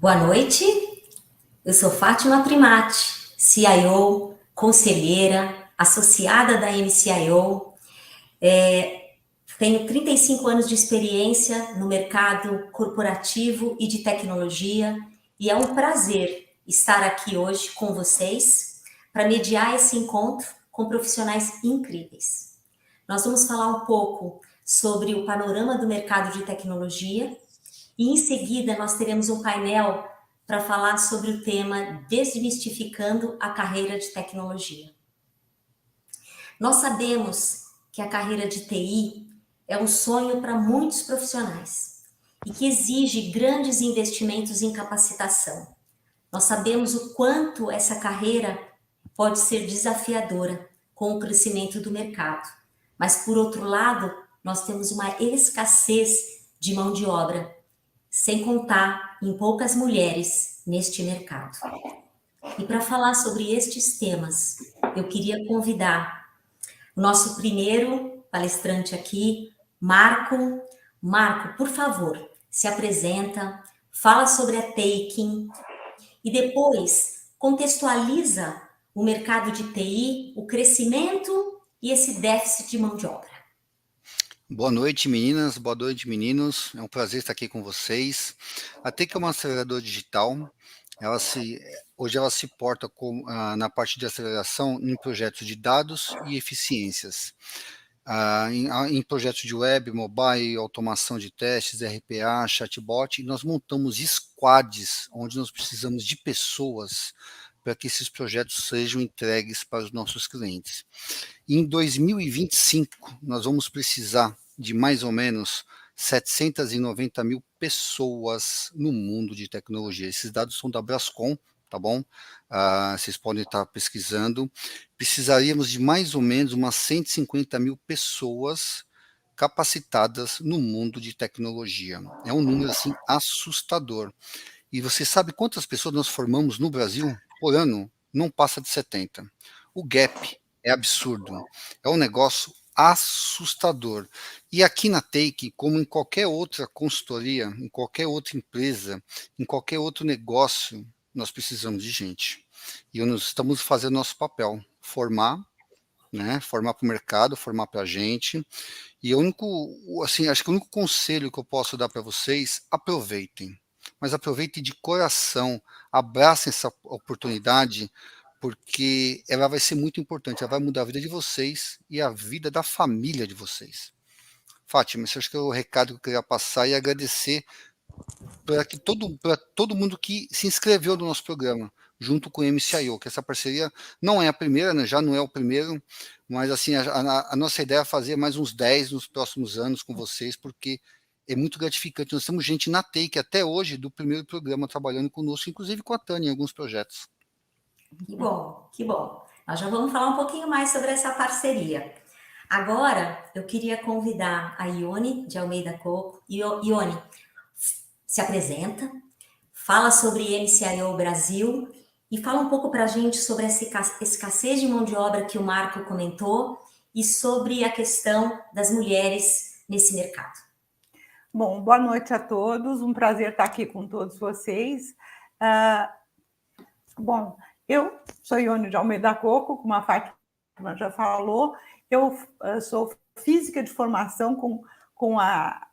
Boa noite, eu sou Fátima Primati, CIO, conselheira, associada da MCIO. Tenho 35 anos de experiência no mercado corporativo e de tecnologia e é um prazer estar aqui hoje com vocês para mediar esse encontro com profissionais incríveis. Nós vamos falar um pouco sobre o panorama do mercado de tecnologia e em seguida nós teremos um painel para falar sobre o tema Desmistificando a carreira de tecnologia. Nós sabemos que a carreira de TI é um sonho para muitos profissionais e que exige grandes investimentos em capacitação. Nós sabemos o quanto essa carreira pode ser desafiadora com o crescimento do mercado, mas por outro lado, nós temos uma escassez de mão de obra, sem contar em poucas mulheres neste mercado. E para falar sobre estes temas, eu queria convidar o nosso primeiro palestrante aqui, Marco. Marco, por favor, se apresenta, fala sobre a Taking e depois contextualiza o mercado de TI, o crescimento e esse déficit de mão de obra. Boa noite, meninas. Boa noite, meninos. É um prazer estar aqui com vocês. A Taking é uma aceleradora digital. Hoje ela se porta na parte de aceleração em projetos de dados e eficiências. Em projetos de web, mobile, automação de testes, RPA, chatbot, e nós montamos squads, onde nós precisamos de pessoas para que esses projetos sejam entregues para os nossos clientes. Em 2025, nós vamos precisar de mais ou menos 790 mil pessoas no mundo de tecnologia. Esses dados são da Brascom, tá bom? Vocês podem estar pesquisando. Precisaríamos de mais ou menos umas 150 mil pessoas capacitadas no mundo de tecnologia. É um número, assim, assustador. E você sabe quantas pessoas nós formamos no Brasil por ano? Não passa de 70. O gap é absurdo. É um negócio assustador. E aqui na Take, como em qualquer outra consultoria, em qualquer outra empresa, em qualquer outro negócio, nós precisamos de gente. E nós estamos fazendo nosso papel, formar, né? Formar para o mercado, formar para a gente. E acho que o único conselho que eu posso dar para vocês, aproveitem. Mas aproveitem de coração, abracem essa oportunidade, porque ela vai ser muito importante, ela vai mudar a vida de vocês e a vida da família de vocês. Fátima, esse acho que é o recado que eu queria passar e agradecer para todo mundo que se inscreveu no nosso programa, junto com o MCIO, que essa parceria não é a primeira, né, já não é o primeiro, mas assim, a nossa ideia é fazer mais uns 10 nos próximos anos com vocês, porque é muito gratificante. Nós temos gente na Take até hoje do primeiro programa trabalhando conosco, inclusive com a Tânia em alguns projetos. Que bom, que bom. Nós já vamos falar um pouquinho mais sobre essa parceria. Agora, eu queria convidar a Ione de Almeida Coco. Ione, se apresenta, fala sobre MCIO Brasil e fala um pouco para a gente sobre essa escassez de mão de obra que o Marco comentou e sobre a questão das mulheres nesse mercado. Bom, boa noite a todos, um prazer estar aqui com todos vocês. Bom, eu sou Ione de Almeida Coco, como a Fátima já falou, eu sou física de formação com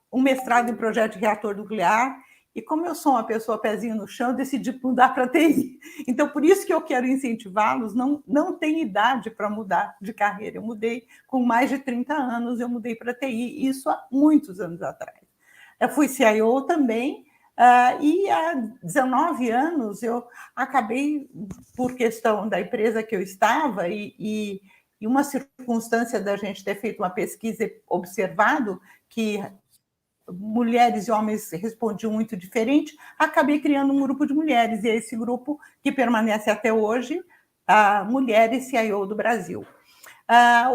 um mestrado em projeto de reator nuclear, e como eu sou uma pessoa pezinho no chão, eu decidi mudar para TI. Então, por isso que eu quero incentivá-los, não tem idade para mudar de carreira. Eu mudei com mais de 30 anos, eu mudei para TI, isso há muitos anos atrás. Eu fui CIO também, e há 19 anos eu acabei, por questão da empresa que eu estava e uma circunstância da gente ter feito uma pesquisa e observado que mulheres e homens respondiam muito diferente, acabei criando um grupo de mulheres, e é esse grupo que permanece até hoje, a Mulheres CIO do Brasil.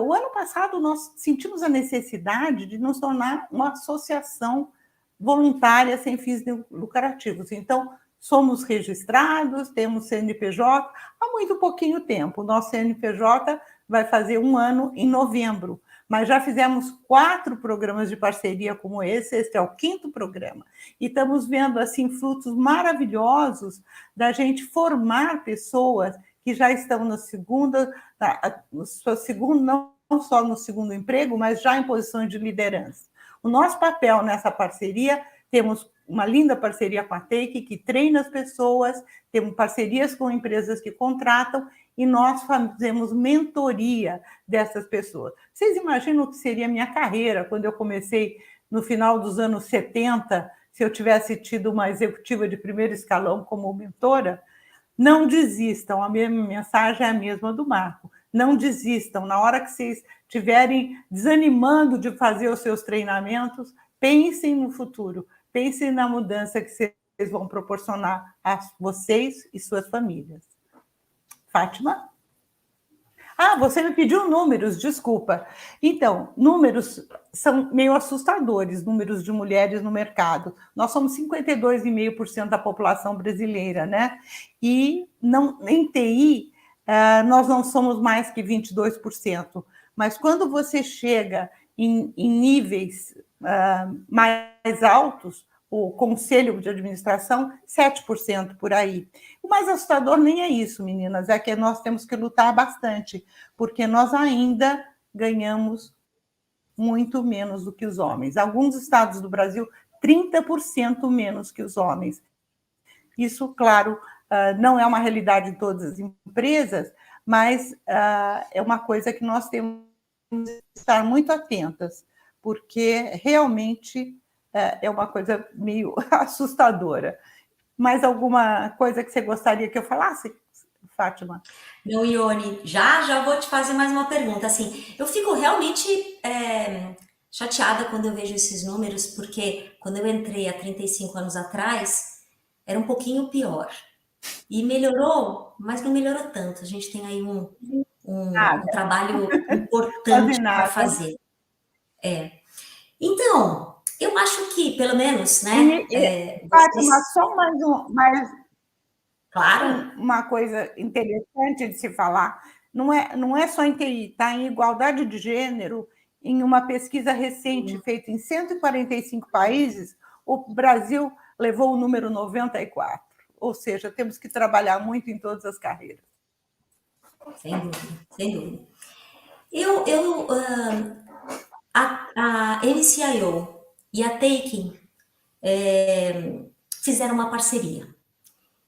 O ano passado nós sentimos a necessidade de nos tornar uma associação voluntária sem fins lucrativos. Então, somos registrados, temos CNPJ há muito pouquinho tempo. O nosso CNPJ vai fazer 1 ano em novembro, mas já fizemos 4 programas de parceria como esse é o 5º programa, e estamos vendo assim frutos maravilhosos da gente formar pessoas que já estão no segundo, não só no segundo emprego, mas já em posições de liderança. O nosso papel nessa parceria, temos uma linda parceria com a Take, que treina as pessoas, temos parcerias com empresas que contratam, e nós fazemos mentoria dessas pessoas. Vocês imaginam o que seria a minha carreira quando eu comecei no final dos anos 70, se eu tivesse tido uma executiva de primeiro escalão como mentora? Não desistam, a minha mensagem é a mesma do Marco. Não desistam, na hora que vocês estiverem desanimando de fazer os seus treinamentos, pensem no futuro, pensem na mudança que vocês vão proporcionar a vocês e suas famílias. Fátima? Você me pediu números, desculpa. Então, números são meio assustadores, números de mulheres no mercado. Nós somos 52,5% da população brasileira, né? E em TI, nós não somos mais que 22%. Mas quando você chega em níveis mais altos, o conselho de administração, 7% por aí. O mais assustador nem é isso, meninas, é que nós temos que lutar bastante, porque nós ainda ganhamos muito menos do que os homens. Alguns estados do Brasil, 30% menos que os homens. Isso, claro, não é uma realidade de todas as empresas, mas é uma coisa que nós temos que estar muito atentas, porque realmente é uma coisa meio assustadora. Mais alguma coisa que você gostaria que eu falasse, Fátima? Não, Ione, já vou te fazer mais uma pergunta. Assim, eu fico realmente chateada quando eu vejo esses números, porque quando eu entrei há 35 anos atrás, era um pouquinho pior. E melhorou, mas não melhorou tanto. A gente tem aí um trabalho importante para fazer. Então, eu acho que, pelo menos, né? Fátima, só mais claro. Uma coisa interessante de se falar, não é só em TI, está em igualdade de gênero, em uma pesquisa recente feita em 145 países, o Brasil levou o número 94, ou seja, temos que trabalhar muito em todas as carreiras. Sem dúvida, sem dúvida. A MCIO e a Taking fizeram uma parceria.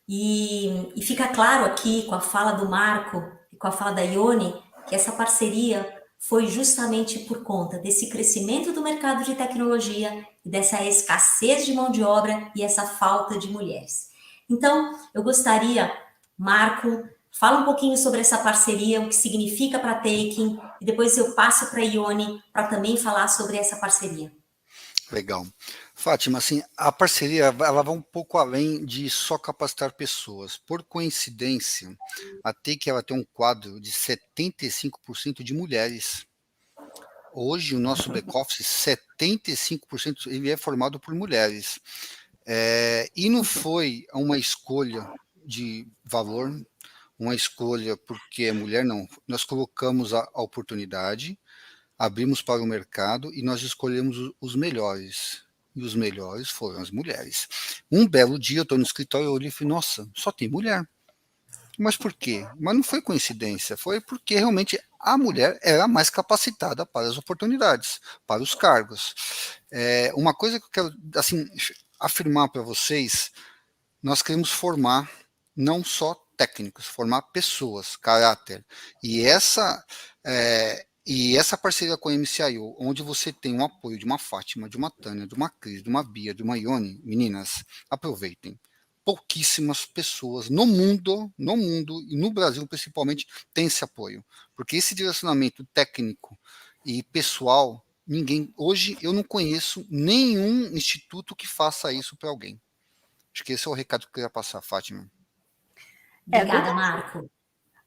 E fica claro aqui, com a fala do Marco e com a fala da Ione, que essa parceria foi justamente por conta desse crescimento do mercado de tecnologia e dessa escassez de mão de obra e essa falta de mulheres. Então, eu gostaria, Marco, fala um pouquinho sobre essa parceria, o que significa para a Taking, e depois eu passo para a Ione para também falar sobre essa parceria. Legal. Fátima, assim, a parceria ela vai um pouco além de só capacitar pessoas. Por coincidência, a Take ela tem um quadro de 75% de mulheres. Hoje, o nosso back-office, 75% ele é formado por mulheres. E não foi uma escolha de valor, uma escolha porque é mulher, não. Nós colocamos a oportunidade, abrimos para o mercado e nós escolhemos os melhores. E os melhores foram as mulheres. Um belo dia eu estou no escritório, eu olhei e falei, nossa, só tem mulher. Mas por quê? Mas não foi coincidência, foi porque realmente a mulher era mais capacitada para as oportunidades, para os cargos. Uma coisa que eu quero assim, afirmar para vocês, nós queremos formar não só técnicos, formar pessoas, caráter. E essa parceria com a MCIO, onde você tem o apoio de uma Fátima, de uma Tânia, de uma Cris, de uma Bia, de uma Ione, meninas, aproveitem. Pouquíssimas pessoas no mundo e no Brasil principalmente têm esse apoio, porque esse direcionamento técnico e pessoal, hoje eu não conheço nenhum instituto que faça isso para alguém. Acho que esse é o recado que eu queria passar, Fátima. Obrigada, Marco.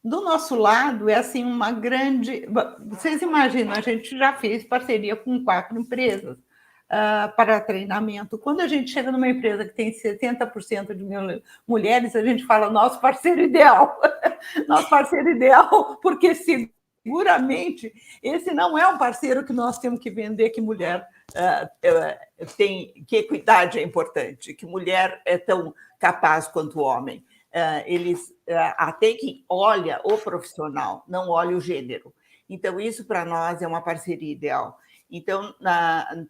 Do nosso lado, é assim uma grande... Vocês imaginam, a gente já fez parceria com 4 empresas para treinamento. Quando a gente chega numa empresa que tem 70% de mulheres, a gente fala, nosso parceiro ideal. Nosso parceiro ideal, porque se seguramente esse não é um parceiro que nós temos que vender que mulher que equidade é importante, que mulher é tão capaz quanto o homem. Eles até que olha o profissional, não olha o gênero. Então, isso para nós é uma parceria ideal. Então,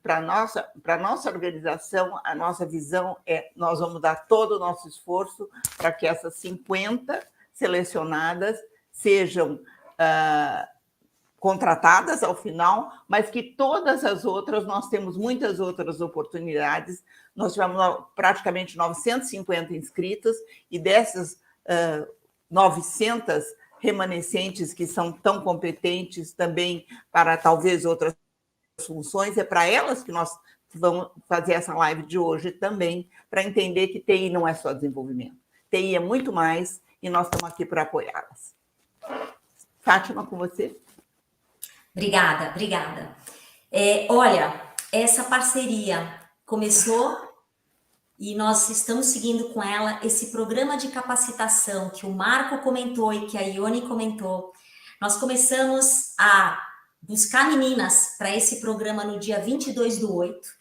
para a nossa organização, a nossa visão é nós vamos dar todo o nosso esforço para que essas 50 selecionadas sejam contratadas ao final, mas que todas as outras, nós temos muitas outras oportunidades. Nós tivemos praticamente 950 inscritas, e dessas 900 remanescentes que são tão competentes também para talvez outras funções, é para elas que nós vamos fazer essa live de hoje também, para entender que TI não é só desenvolvimento. TI é muito mais, e nós estamos aqui para apoiá-las. Fátima, com você. Obrigada. Olha, essa parceria começou e nós estamos seguindo com ela esse programa de capacitação que o Marco comentou e que a Ione comentou. Nós começamos a buscar meninas para esse programa no dia 22/8.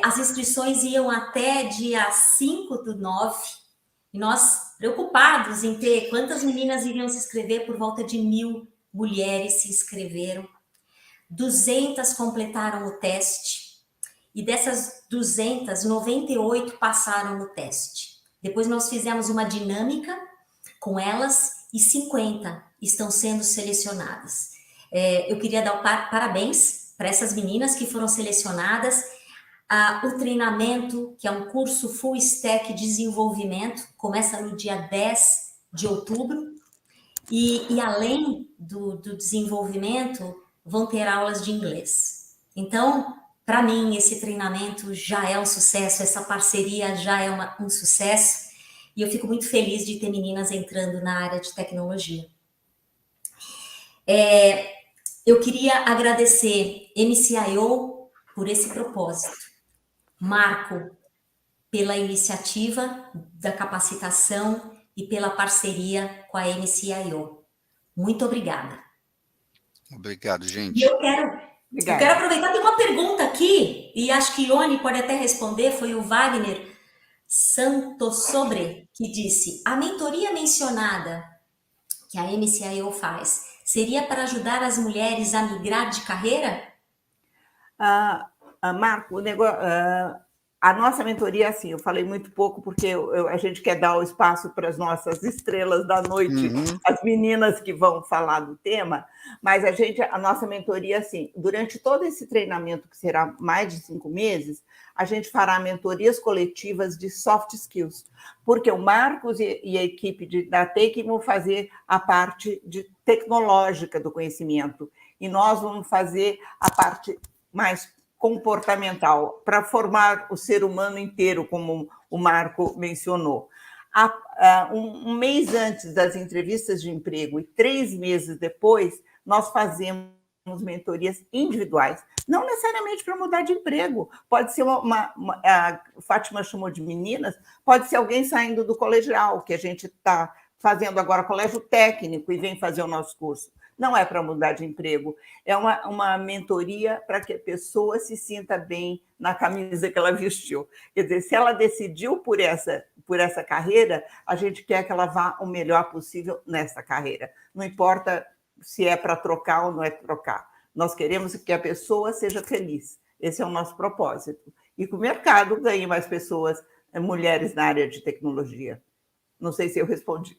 As inscrições iam até dia 5/9, e nós, preocupados em ter quantas meninas iriam se inscrever, por volta de 1.000 mulheres se inscreveram, 200 completaram o teste, e dessas 200, 98 passaram no teste. Depois nós fizemos uma dinâmica com elas e 50 estão sendo selecionadas. Eu queria dar parabéns para essas meninas que foram selecionadas. O treinamento, que é um curso Full Stack Desenvolvimento, começa no dia 10 de outubro, e além do desenvolvimento, vão ter aulas de inglês. Então, para mim, esse treinamento já é um sucesso, essa parceria já é um sucesso, e eu fico muito feliz de ter meninas entrando na área de tecnologia. Eu queria agradecer MCIO por esse propósito, Marco pela iniciativa da capacitação e pela parceria com a MCIO. Muito obrigada. Obrigado, gente. E eu quero aproveitar, tem uma pergunta aqui, e acho que Ione pode até responder, foi o Wagner Santosobre que disse: a mentoria mencionada que a MCIO faz seria para ajudar as mulheres a migrar de carreira? Marco, a nossa mentoria, assim, eu falei muito pouco porque a gente quer dar o espaço para as nossas estrelas da noite, as meninas que vão falar do tema, mas a nossa mentoria, assim, durante todo esse treinamento, que será mais de 5 meses, a gente fará mentorias coletivas de soft skills, porque o Marcos e a equipe da Take vão fazer a parte tecnológica do conhecimento, e nós vamos fazer a parte mais comportamental, para formar o ser humano inteiro, como o Marco mencionou. Um mês antes das entrevistas de emprego e 3 meses depois, nós fazemos mentorias individuais, não necessariamente para mudar de emprego, pode ser a Fátima chamou de meninas, pode ser alguém saindo do colegial, que a gente está fazendo agora colégio técnico e vem fazer o nosso curso. Não é para mudar de emprego, é uma mentoria para que a pessoa se sinta bem na camisa que ela vestiu. Quer dizer, se ela decidiu por essa carreira, a gente quer que ela vá o melhor possível nessa carreira. Não importa se é para trocar ou não é trocar. Nós queremos que a pessoa seja feliz. Esse é o nosso propósito. E que o mercado ganhe mais pessoas, mulheres na área de tecnologia. Não sei se eu respondi.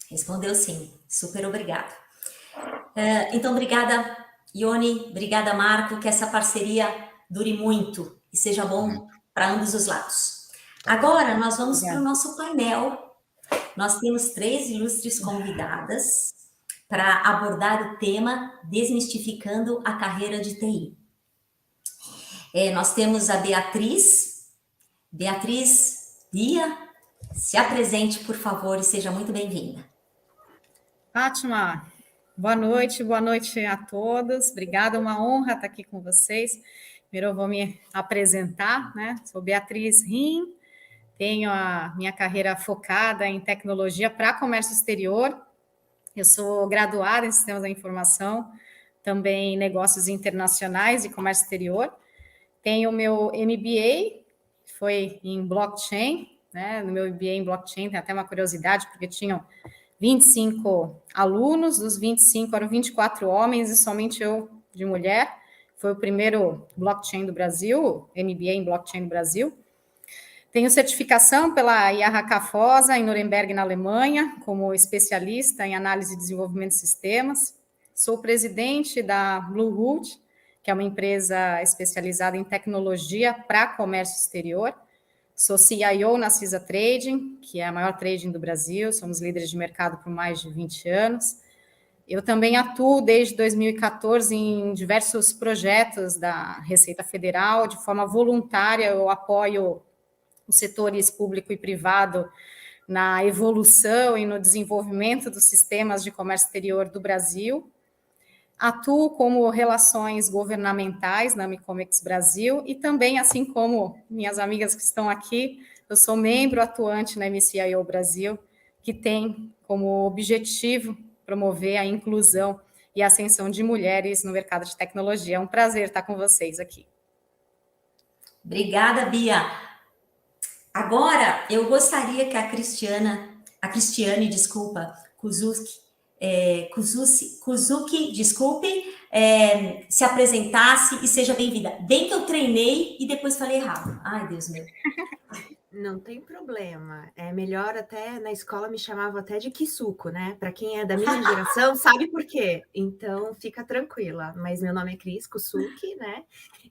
Respondeu sim. Super obrigada. Então, obrigada, Ione. Obrigada, Marco. Que essa parceria dure muito e seja bom para ambos os lados. Agora, nós vamos para o nosso painel. Nós temos 3 ilustres convidadas para abordar o tema Desmistificando a Carreira de TI. Nós temos a Beatriz. Beatriz Bia, se apresente, por favor, e seja muito bem-vinda. Fátima, boa noite a todos. Obrigada, uma honra estar aqui com vocês. Primeiro eu vou me apresentar, né? Sou Beatriz Rim, tenho a minha carreira focada em tecnologia para comércio exterior. Eu sou graduada em Sistemas da Informação, também em Negócios Internacionais e Comércio Exterior. Tenho o meu MBA, foi em Blockchain, né? No meu MBA em Blockchain tem até uma curiosidade, porque tinham 25 alunos, dos 25 eram 24 homens e somente eu de mulher. Foi o primeiro blockchain do Brasil, MBA em Blockchain do Brasil. Tenho certificação pela IARC-FOSA, em Nuremberg, na Alemanha, como especialista em análise e desenvolvimento de sistemas. Sou presidente da Bluehood, que é uma empresa especializada em tecnologia para comércio exterior. Sou CIO na CISA Trading, que é a maior trading do Brasil, somos líderes de mercado por mais de 20 anos. Eu também atuo desde 2014 em diversos projetos da Receita Federal, de forma voluntária eu apoio os setores público e privado na evolução e no desenvolvimento dos sistemas de comércio exterior do Brasil. Atuo como relações governamentais na Amicomex Brasil e também, assim como minhas amigas que estão aqui, eu sou membro atuante na MCIO Brasil, que tem como objetivo promover a inclusão e a ascensão de mulheres no mercado de tecnologia. É um prazer estar com vocês aqui. Obrigada, Bia. Agora, eu gostaria que a Cristiane, Kuzuki, se apresentasse e seja bem-vinda. Bem que eu treinei e depois falei errado. Ai, Deus meu. Não tem problema. É melhor até, na escola me chamava até de Kisuko, né? Para quem é da minha geração, sabe por quê. Então, fica tranquila. Mas meu nome é Cris Kuzuki, né?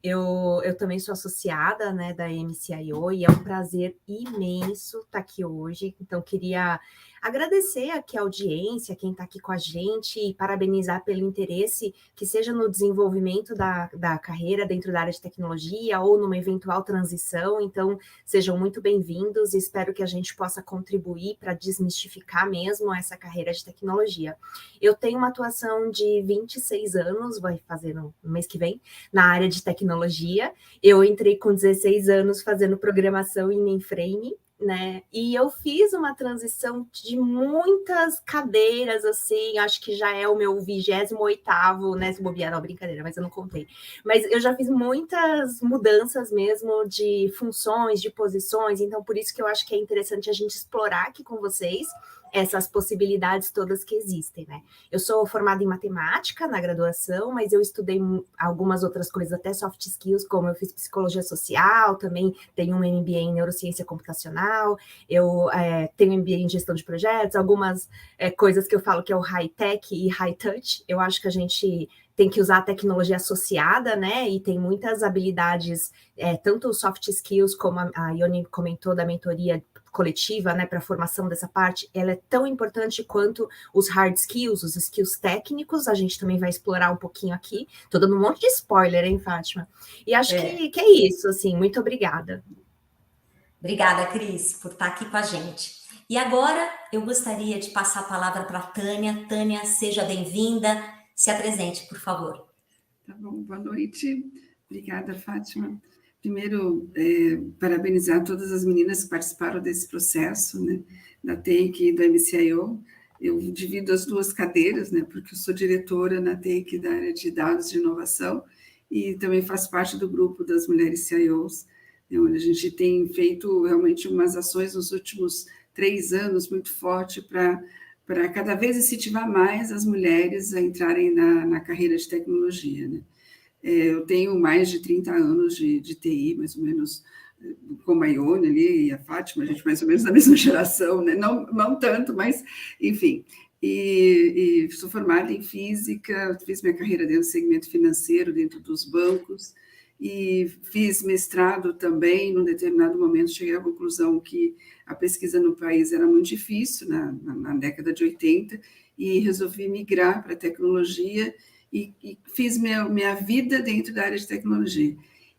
Eu também sou associada, né, da MCIO e é um prazer imenso estar aqui hoje. Então, queria agradecer aqui a audiência, quem está aqui com a gente e parabenizar pelo interesse, que seja no desenvolvimento da carreira dentro da área de tecnologia ou numa eventual transição. Então, sejam muito bem-vindos e espero que a gente possa contribuir para desmistificar mesmo essa carreira de tecnologia. Eu tenho uma atuação de 26 anos, vai fazer no mês que vem, na área de tecnologia. Eu entrei com 16 anos fazendo programação em mainframe, né? E eu fiz uma transição de muitas cadeiras, assim, acho que já é o meu 28º, né? Se bobear, não, brincadeira, mas eu não contei. Mas eu já fiz muitas mudanças mesmo de funções, de posições, então por isso que eu acho que é interessante a gente explorar aqui com vocês essas possibilidades todas que existem, né? Eu sou formada em matemática na graduação, mas eu estudei algumas outras coisas, até soft skills, como eu fiz psicologia social, também tenho um MBA em neurociência computacional, eu tenho MBA em gestão de projetos, algumas coisas que eu falo que é o high-tech e high-touch, eu acho que a gente tem que usar a tecnologia associada, né, e tem muitas habilidades, tanto soft skills, como a Ione comentou da mentoria coletiva, né, para a formação dessa parte, ela é tão importante quanto os hard skills, os skills técnicos, a gente também vai explorar um pouquinho aqui, tô dando um monte de spoiler, hein, Fátima? E acho que é isso, assim, muito obrigada. Obrigada, Cris, por estar aqui com a gente. E agora, eu gostaria de passar a palavra para a Tânia. Tânia, seja bem-vinda, se apresente, por favor. Tá bom, boa noite. Obrigada, Fátima. Primeiro, parabenizar todas as meninas que participaram desse processo, né, da TEIC e do MCIO. Eu divido as duas cadeiras, né, porque eu sou diretora na TEIC da área de dados de inovação e também faço parte do grupo das mulheres CIOs, né, onde a gente tem feito realmente umas ações nos últimos 3 anos muito forte para cada vez incentivar mais as mulheres a entrarem na carreira de tecnologia, né. Eu tenho mais de 30 anos de TI, mais ou menos, como a Ione ali e a Fátima, a gente mais ou menos da mesma geração, né? Não tanto, mas, enfim. E sou formada em física, fiz minha carreira dentro do segmento financeiro, dentro dos bancos, e fiz mestrado também. Num determinado momento, cheguei à conclusão que a pesquisa no país era muito difícil, na década de 80, e resolvi migrar para a tecnologia, e fiz minha vida dentro da área de tecnologia.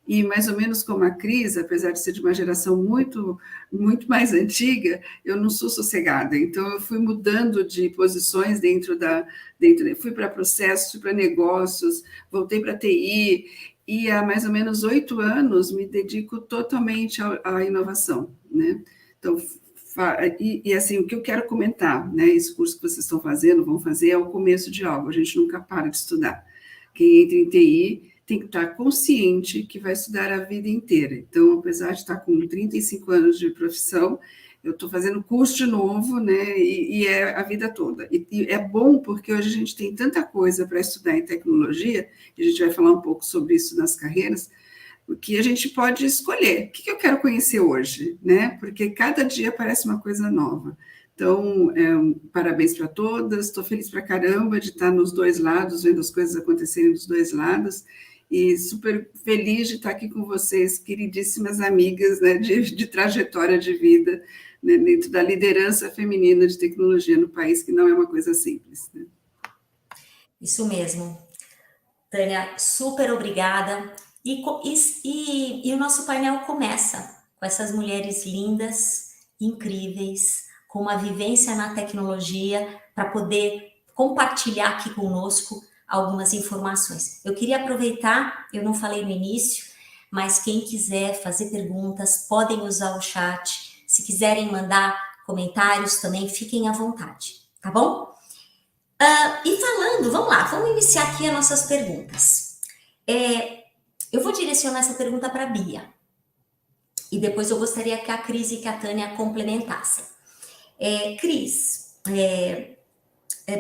E mais ou menos como a Cris, apesar de ser de uma geração muito, muito mais antiga, eu não sou sossegada. Então, eu fui mudando de posições fui para processos, fui para negócios, voltei para TI, e há mais ou menos 8 anos me dedico totalmente à inovação, né? Então, assim, o que eu quero comentar, né? Esse curso que vocês estão fazendo, vão fazer, é o começo de algo, a gente nunca para de estudar. Quem entra em TI tem que estar consciente que vai estudar a vida inteira. Então, apesar de estar com 35 anos de profissão, eu estou fazendo curso de novo, né? E é a vida toda. E é bom porque hoje a gente tem tanta coisa para estudar em tecnologia, e a gente vai falar um pouco sobre isso nas carreiras, que a gente pode escolher. O que eu quero conhecer hoje, né? Porque cada dia aparece uma coisa nova. Então, parabéns para todas, estou feliz para caramba de estar nos dois lados, vendo as coisas acontecerem dos dois lados, e super feliz de estar aqui com vocês, queridíssimas amigas, né, de trajetória de vida, né, dentro da liderança feminina de tecnologia no país, que não é uma coisa simples. Né? Isso mesmo. Tânia, super obrigada. E o nosso painel começa com essas mulheres lindas, incríveis, com uma vivência na tecnologia, para poder compartilhar aqui conosco algumas informações. Eu queria aproveitar, eu não falei no início, mas quem quiser fazer perguntas, podem usar o chat. Se quiserem mandar comentários também, fiquem à vontade, tá bom? E falando, vamos lá, vamos iniciar aqui as nossas perguntas. Eu vou direcionar essa pergunta para a Bia. E depois eu gostaria que a Cris e que a Tânia complementassem. Cris,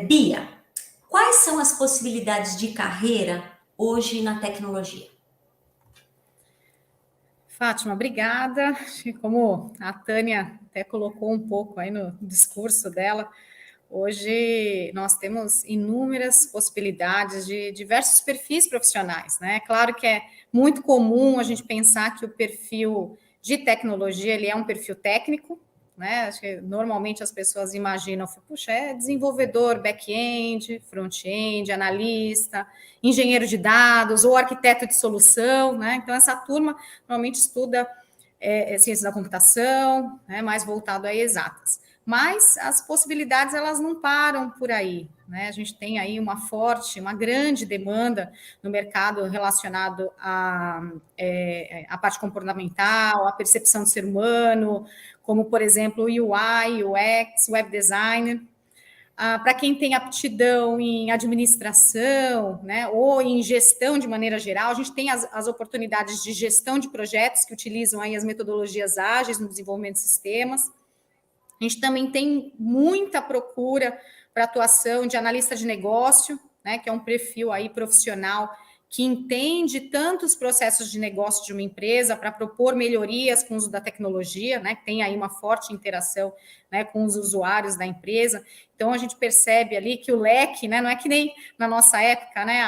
Bia, quais são as possibilidades de carreira hoje na tecnologia? Fátima, obrigada. Como a Tânia até colocou um pouco aí no discurso dela, hoje nós temos inúmeras possibilidades de diversos perfis profissionais, né? Claro que é muito comum a gente pensar que o perfil de tecnologia ele é um perfil técnico, né? Acho que normalmente as pessoas imaginam, puxa, é desenvolvedor back-end, front-end, analista, engenheiro de dados ou arquiteto de solução, né? Então essa turma normalmente estuda ciência da computação, né? Mais voltado a exatas. Mas as possibilidades elas não param por aí, né? A gente tem aí uma grande demanda no mercado relacionado à parte comportamental, à percepção do ser humano, como, por exemplo, UI, UX, web designer. Para quem tem aptidão em administração, né, ou em gestão de maneira geral, a gente tem as oportunidades de gestão de projetos que utilizam aí as metodologias ágeis no desenvolvimento de sistemas. A gente também tem muita procura para atuação de analista de negócio, né, que é um perfil aí profissional que entende tanto os processos de negócio de uma empresa para propor melhorias com o uso da tecnologia, né, que tem aí uma forte interação, né, com os usuários da empresa. Então, a gente percebe ali que o leque, né, não é que nem na nossa época, né,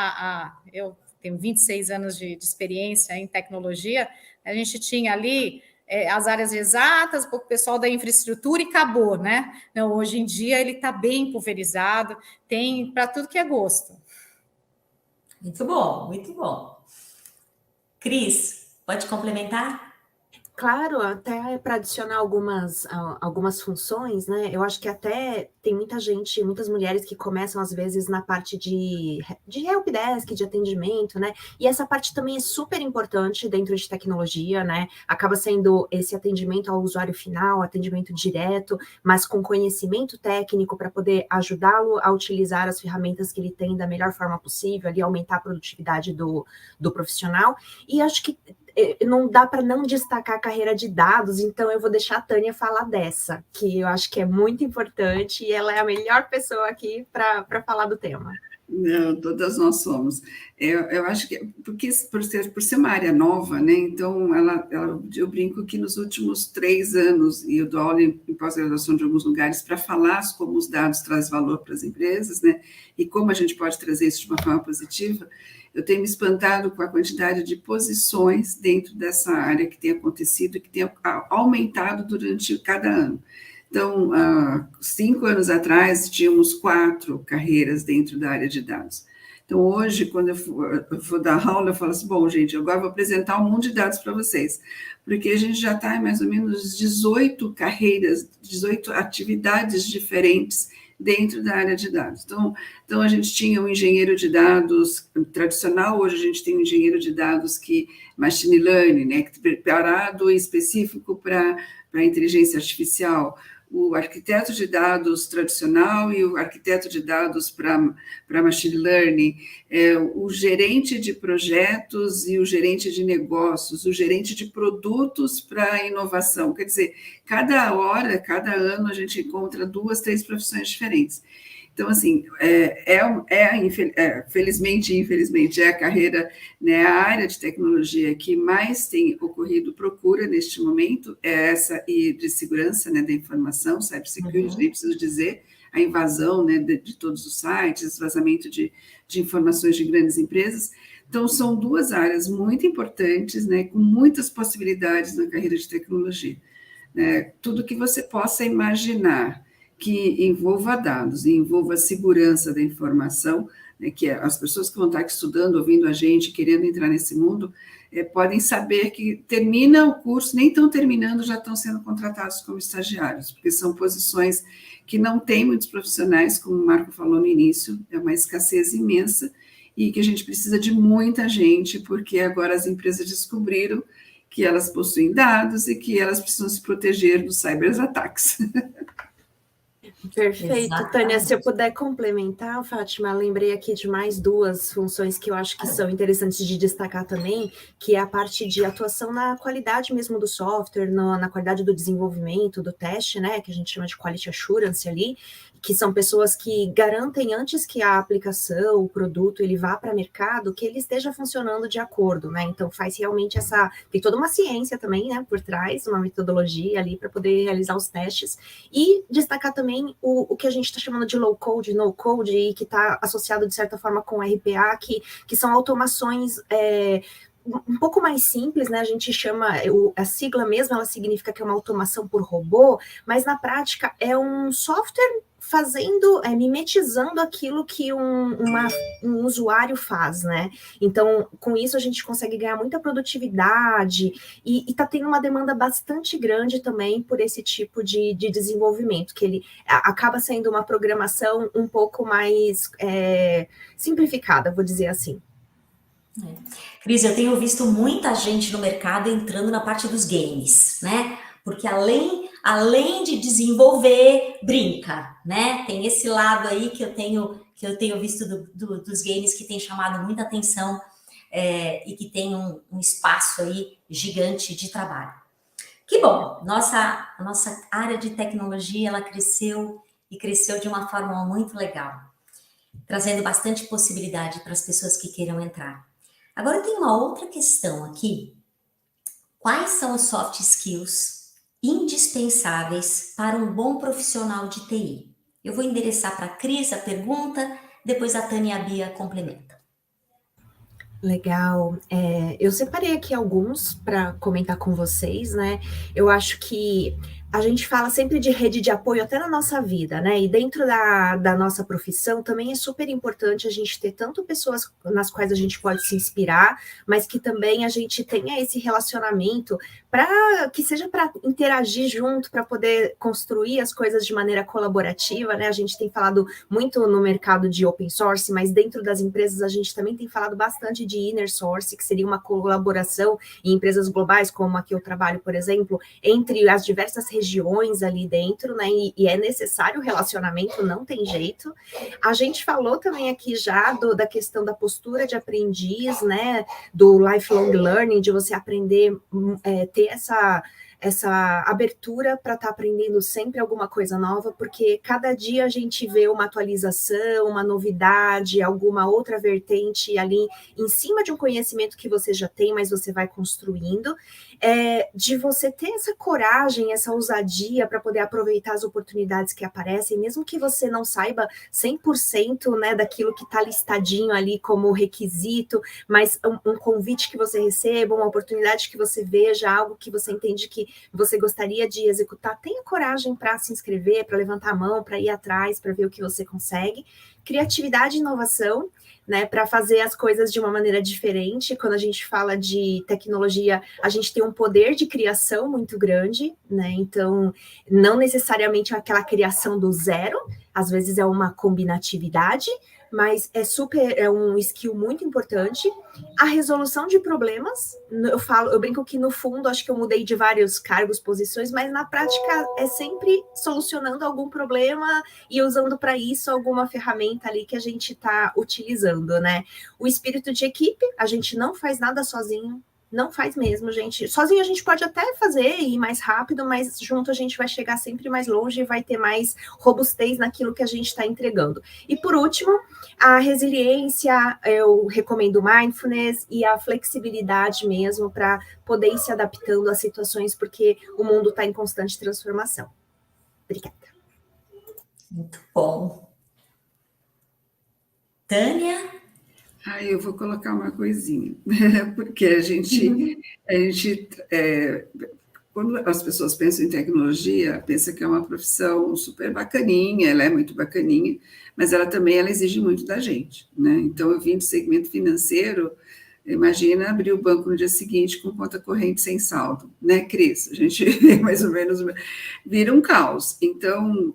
eu tenho 26 anos de experiência em tecnologia, a gente tinha ali as áreas exatas, o pessoal da infraestrutura e acabou, né? Não, hoje em dia ele está bem pulverizado, tem para tudo que é gosto. Muito bom, muito bom. Cris, pode complementar? Claro, até para adicionar algumas funções, né? Eu acho que até tem muitas mulheres que começam, às vezes, na parte de helpdesk, de atendimento, né? E essa parte também é super importante dentro de tecnologia, né? Acaba sendo esse atendimento ao usuário final, atendimento direto, mas com conhecimento técnico para poder ajudá-lo a utilizar as ferramentas que ele tem da melhor forma possível, ali aumentar a produtividade do profissional. E acho que não dá para não destacar a carreira de dados, então eu vou deixar a Tânia falar dessa, que eu acho que é muito importante e ela é a melhor pessoa aqui para falar do tema. Não, todas nós somos. Eu acho que, porque por ser uma área nova, né, então eu brinco que nos últimos 3 anos, e eu dou aula em pós-graduação de alguns lugares para falar como os dados trazem valor para as empresas, né, e como a gente pode trazer isso de uma forma positiva. Eu tenho me espantado com a quantidade de posições dentro dessa área que tem acontecido, que tem aumentado durante cada ano. Então, 5 anos atrás, tínhamos 4 carreiras dentro da área de dados. Então, hoje, quando eu for dar aula, eu falo assim, bom, gente, agora eu vou apresentar um monte de dados para vocês, porque a gente já está em mais ou menos 18 carreiras, 18 atividades diferentes dentro da área de dados. Então a gente tinha um engenheiro de dados tradicional, hoje a gente tem um engenheiro de dados que machine learning, né, preparado e específico para inteligência artificial. o arquiteto de dados tradicional e o arquiteto de dados para machine learning, o gerente de projetos e o gerente de negócios, o gerente de produtos para inovação. Quer dizer, cada hora, cada ano, a gente encontra 2, 3 profissões diferentes. Então, assim, felizmente e infelizmente, é a carreira, né, a área de tecnologia que mais tem ocorrido procura neste momento, é essa e de segurança, né, da informação, cybersecurity, nem preciso dizer, a invasão, né, de todos os sites, vazamento de informações de grandes empresas. Então, são 2 áreas muito importantes, né, com muitas possibilidades na carreira de tecnologia. Né, tudo que você possa imaginar que envolva dados, envolva a segurança da informação, né, que as pessoas que vão estar estudando, ouvindo a gente, querendo entrar nesse mundo, podem saber que termina o curso, nem estão terminando, já estão sendo contratados como estagiários, porque são posições que não tem muitos profissionais, como o Marco falou no início, é uma escassez imensa, e que a gente precisa de muita gente, porque agora as empresas descobriram que elas possuem dados e que elas precisam se proteger dos cyberataques. Perfeito, Exatamente. Tânia, se eu puder complementar, Fátima, lembrei aqui de mais 2 funções que eu acho que são interessantes de destacar também, que é a parte de atuação na qualidade mesmo do software, na qualidade do desenvolvimento, do teste, né, que a gente chama de quality assurance ali, que são pessoas que garantem antes que a aplicação, o produto, ele vá para mercado, que ele esteja funcionando de acordo, né, então faz realmente tem toda uma ciência também, né, por trás, uma metodologia ali para poder realizar os testes, e destacar também o que a gente está chamando de low code, no code, e que está associado de certa forma com RPA, que são automações um pouco mais simples, né? A gente chama, a sigla mesmo, ela significa que é uma automação por robô, mas na prática é um software mimetizando aquilo que um usuário faz, né? Então, com isso a gente consegue ganhar muita produtividade e está tendo uma demanda bastante grande também por esse tipo de desenvolvimento, que ele acaba sendo uma programação um pouco mais simplificada, vou dizer assim. Cris, eu tenho visto muita gente no mercado entrando na parte dos games, né? Porque além de desenvolver, brinca, né? Tem esse lado aí que eu tenho visto dos games que tem chamado muita atenção e que tem um espaço aí gigante de trabalho. Que bom, a nossa área de tecnologia, ela cresceu e cresceu de uma forma muito legal, trazendo bastante possibilidade para as pessoas que queiram entrar. Agora tem uma outra questão aqui. Quais são os soft skills indispensáveis para um bom profissional de TI? Eu vou endereçar para a Cris a pergunta, depois a Tânia e a Bia complementam. Legal. Eu separei aqui alguns para comentar com vocês, né? Eu acho que a gente fala sempre de rede de apoio até na nossa vida, né? E dentro da nossa profissão também é super importante a gente ter tanto pessoas nas quais a gente pode se inspirar, mas que também a gente tenha esse relacionamento que seja para interagir junto, para poder construir as coisas de maneira colaborativa, né? A gente tem falado muito no mercado de open source, mas dentro das empresas a gente também tem falado bastante de inner source, que seria uma colaboração em empresas globais, como a que eu trabalho, por exemplo, entre as diversas regiões ali dentro, né? E é necessário o relacionamento, não tem jeito. A gente falou também aqui já da questão da postura de aprendiz, né? Do lifelong learning, de você aprender, ter essa abertura para estar aprendendo sempre alguma coisa nova, porque cada dia a gente vê uma atualização, uma novidade, alguma outra vertente ali em cima de um conhecimento que você já tem, mas você vai construindo, de você ter essa coragem, essa ousadia para poder aproveitar as oportunidades que aparecem, mesmo que você não saiba 100%, né, daquilo que está listadinho ali como requisito, mas um convite que você receba, uma oportunidade que você veja, algo que você entende que você gostaria de executar, tenha coragem para se inscrever, para levantar a mão, para ir atrás, para ver o que você consegue. Criatividade e inovação, né, para fazer as coisas de uma maneira diferente. Quando a gente fala de tecnologia, a gente tem um poder de criação muito grande, né? Então, não necessariamente aquela criação do zero, às vezes é uma combinatividade, mas é um skill muito importante. A resolução de problemas, eu brinco que no fundo, acho que eu mudei de vários cargos, posições, mas na prática é sempre solucionando algum problema e usando para isso alguma ferramenta ali que a gente está utilizando, né? O espírito de equipe, a gente não faz nada sozinho, não faz mesmo, gente. Sozinho a gente pode até fazer e ir mais rápido, mas junto a gente vai chegar sempre mais longe e vai ter mais robustez naquilo que a gente está entregando. E por último, a resiliência, eu recomendo mindfulness e a flexibilidade mesmo para poder ir se adaptando às situações, porque o mundo está em constante transformação. Obrigada. Muito bom. Tânia? Eu vou colocar uma coisinha, porque quando as pessoas pensam em tecnologia, pensa que é uma profissão super bacaninha, ela é muito bacaninha, mas ela exige muito da gente, né? Então, eu vim do segmento financeiro, imagina abrir o banco no dia seguinte com conta corrente sem saldo, né, Cris? A gente mais ou menos vira um caos. Então,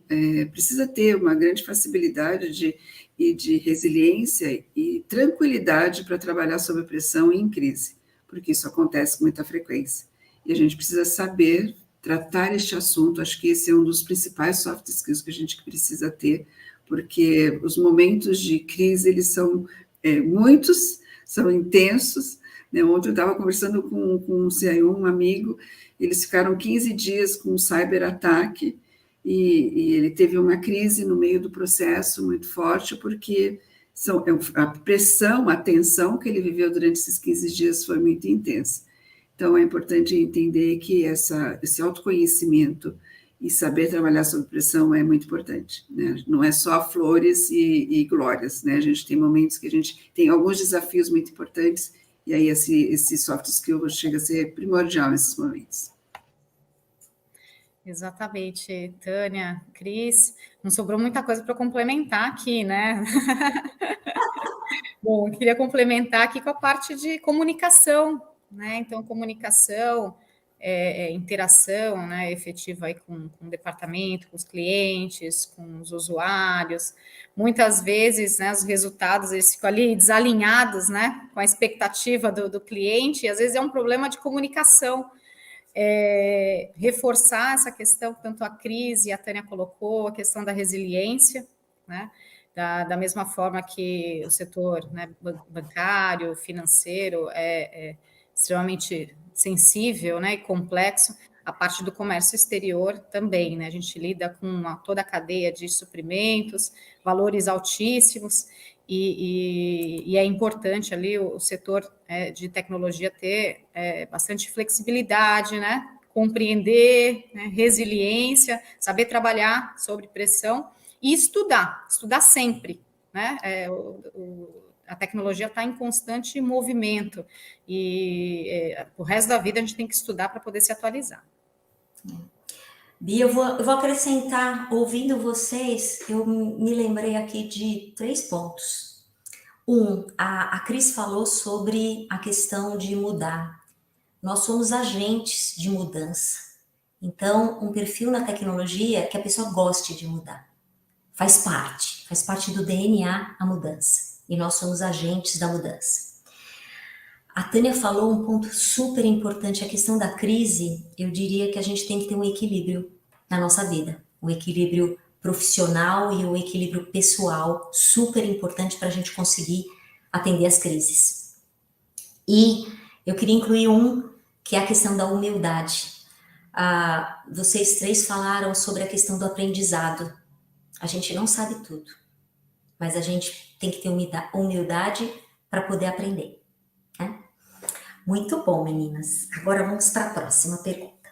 precisa ter uma grande facilidade de resiliência e tranquilidade para trabalhar sob pressão e em crise, porque isso acontece com muita frequência. E a gente precisa saber tratar este assunto, acho que esse é um dos principais soft skills que a gente precisa ter, porque os momentos de crise, eles são muitos, são intensos, né? Ontem eu estava conversando com um CIO, um amigo, eles ficaram 15 dias com um cyberataque, e ele teve uma crise no meio do processo muito forte, porque a pressão, a tensão que ele viveu durante esses 15 dias foi muito intensa. Então, é importante entender que esse autoconhecimento e saber trabalhar sob pressão é muito importante, né? Não é só flores e glórias, né? A gente tem momentos que a gente tem alguns desafios muito importantes, e aí esse soft skill chega a ser primordial nesses momentos. Exatamente, Tânia, Cris, não sobrou muita coisa para complementar aqui, né? Bom, eu queria complementar aqui com a parte de comunicação, né? Então, comunicação, interação, né, efetiva aí com o departamento, com os clientes, com os usuários. Muitas vezes, né, os resultados eles ficam ali desalinhados, né, com a expectativa do cliente, e às vezes é um problema de comunicação. Reforçar essa questão, tanto a Cris e a Tânia colocou, a questão da resiliência, né? Da mesma forma que o setor, né, bancário, financeiro é extremamente sensível, né, e complexo, a parte do comércio exterior também, né? A gente lida com toda a cadeia de suprimentos, valores altíssimos, e é importante ali o setor de tecnologia ter bastante flexibilidade, né? Compreender, né? Resiliência, saber trabalhar sob pressão e estudar sempre, né? A tecnologia está em constante movimento e o resto da vida a gente tem que estudar para poder se atualizar. Bia, eu vou acrescentar, ouvindo vocês, eu me lembrei aqui de 3 pontos. A Cris falou sobre a questão de mudar. Nós somos agentes de mudança. Então, um perfil na tecnologia é que a pessoa goste de mudar. Faz parte do DNA a mudança. E nós somos agentes da mudança. A Tânia falou um ponto super importante, a questão da crise. Eu diria que a gente tem que ter um equilíbrio na nossa vida, um equilíbrio profissional e um equilíbrio pessoal, super importante para a gente conseguir atender as crises. E eu queria incluir que é a questão da humildade. Vocês 3 falaram sobre a questão do aprendizado. A gente não sabe tudo, mas a gente tem que ter humildade para poder aprender, né? Muito bom, meninas. Agora vamos para a próxima pergunta.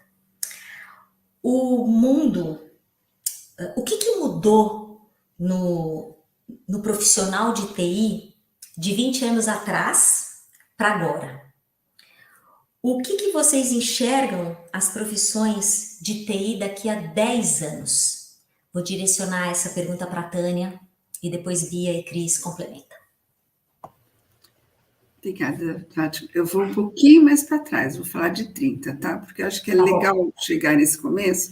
O mundo, o que mudou no profissional de TI de 20 anos atrás para agora? O que vocês enxergam as profissões de TI daqui a 10 anos? Vou direcionar essa pergunta para a Tânia e depois Bia e Cris complementam. Obrigada, Fátima. Eu vou um pouquinho mais para trás, vou falar de 30, tá? Porque eu acho que é legal chegar nesse começo,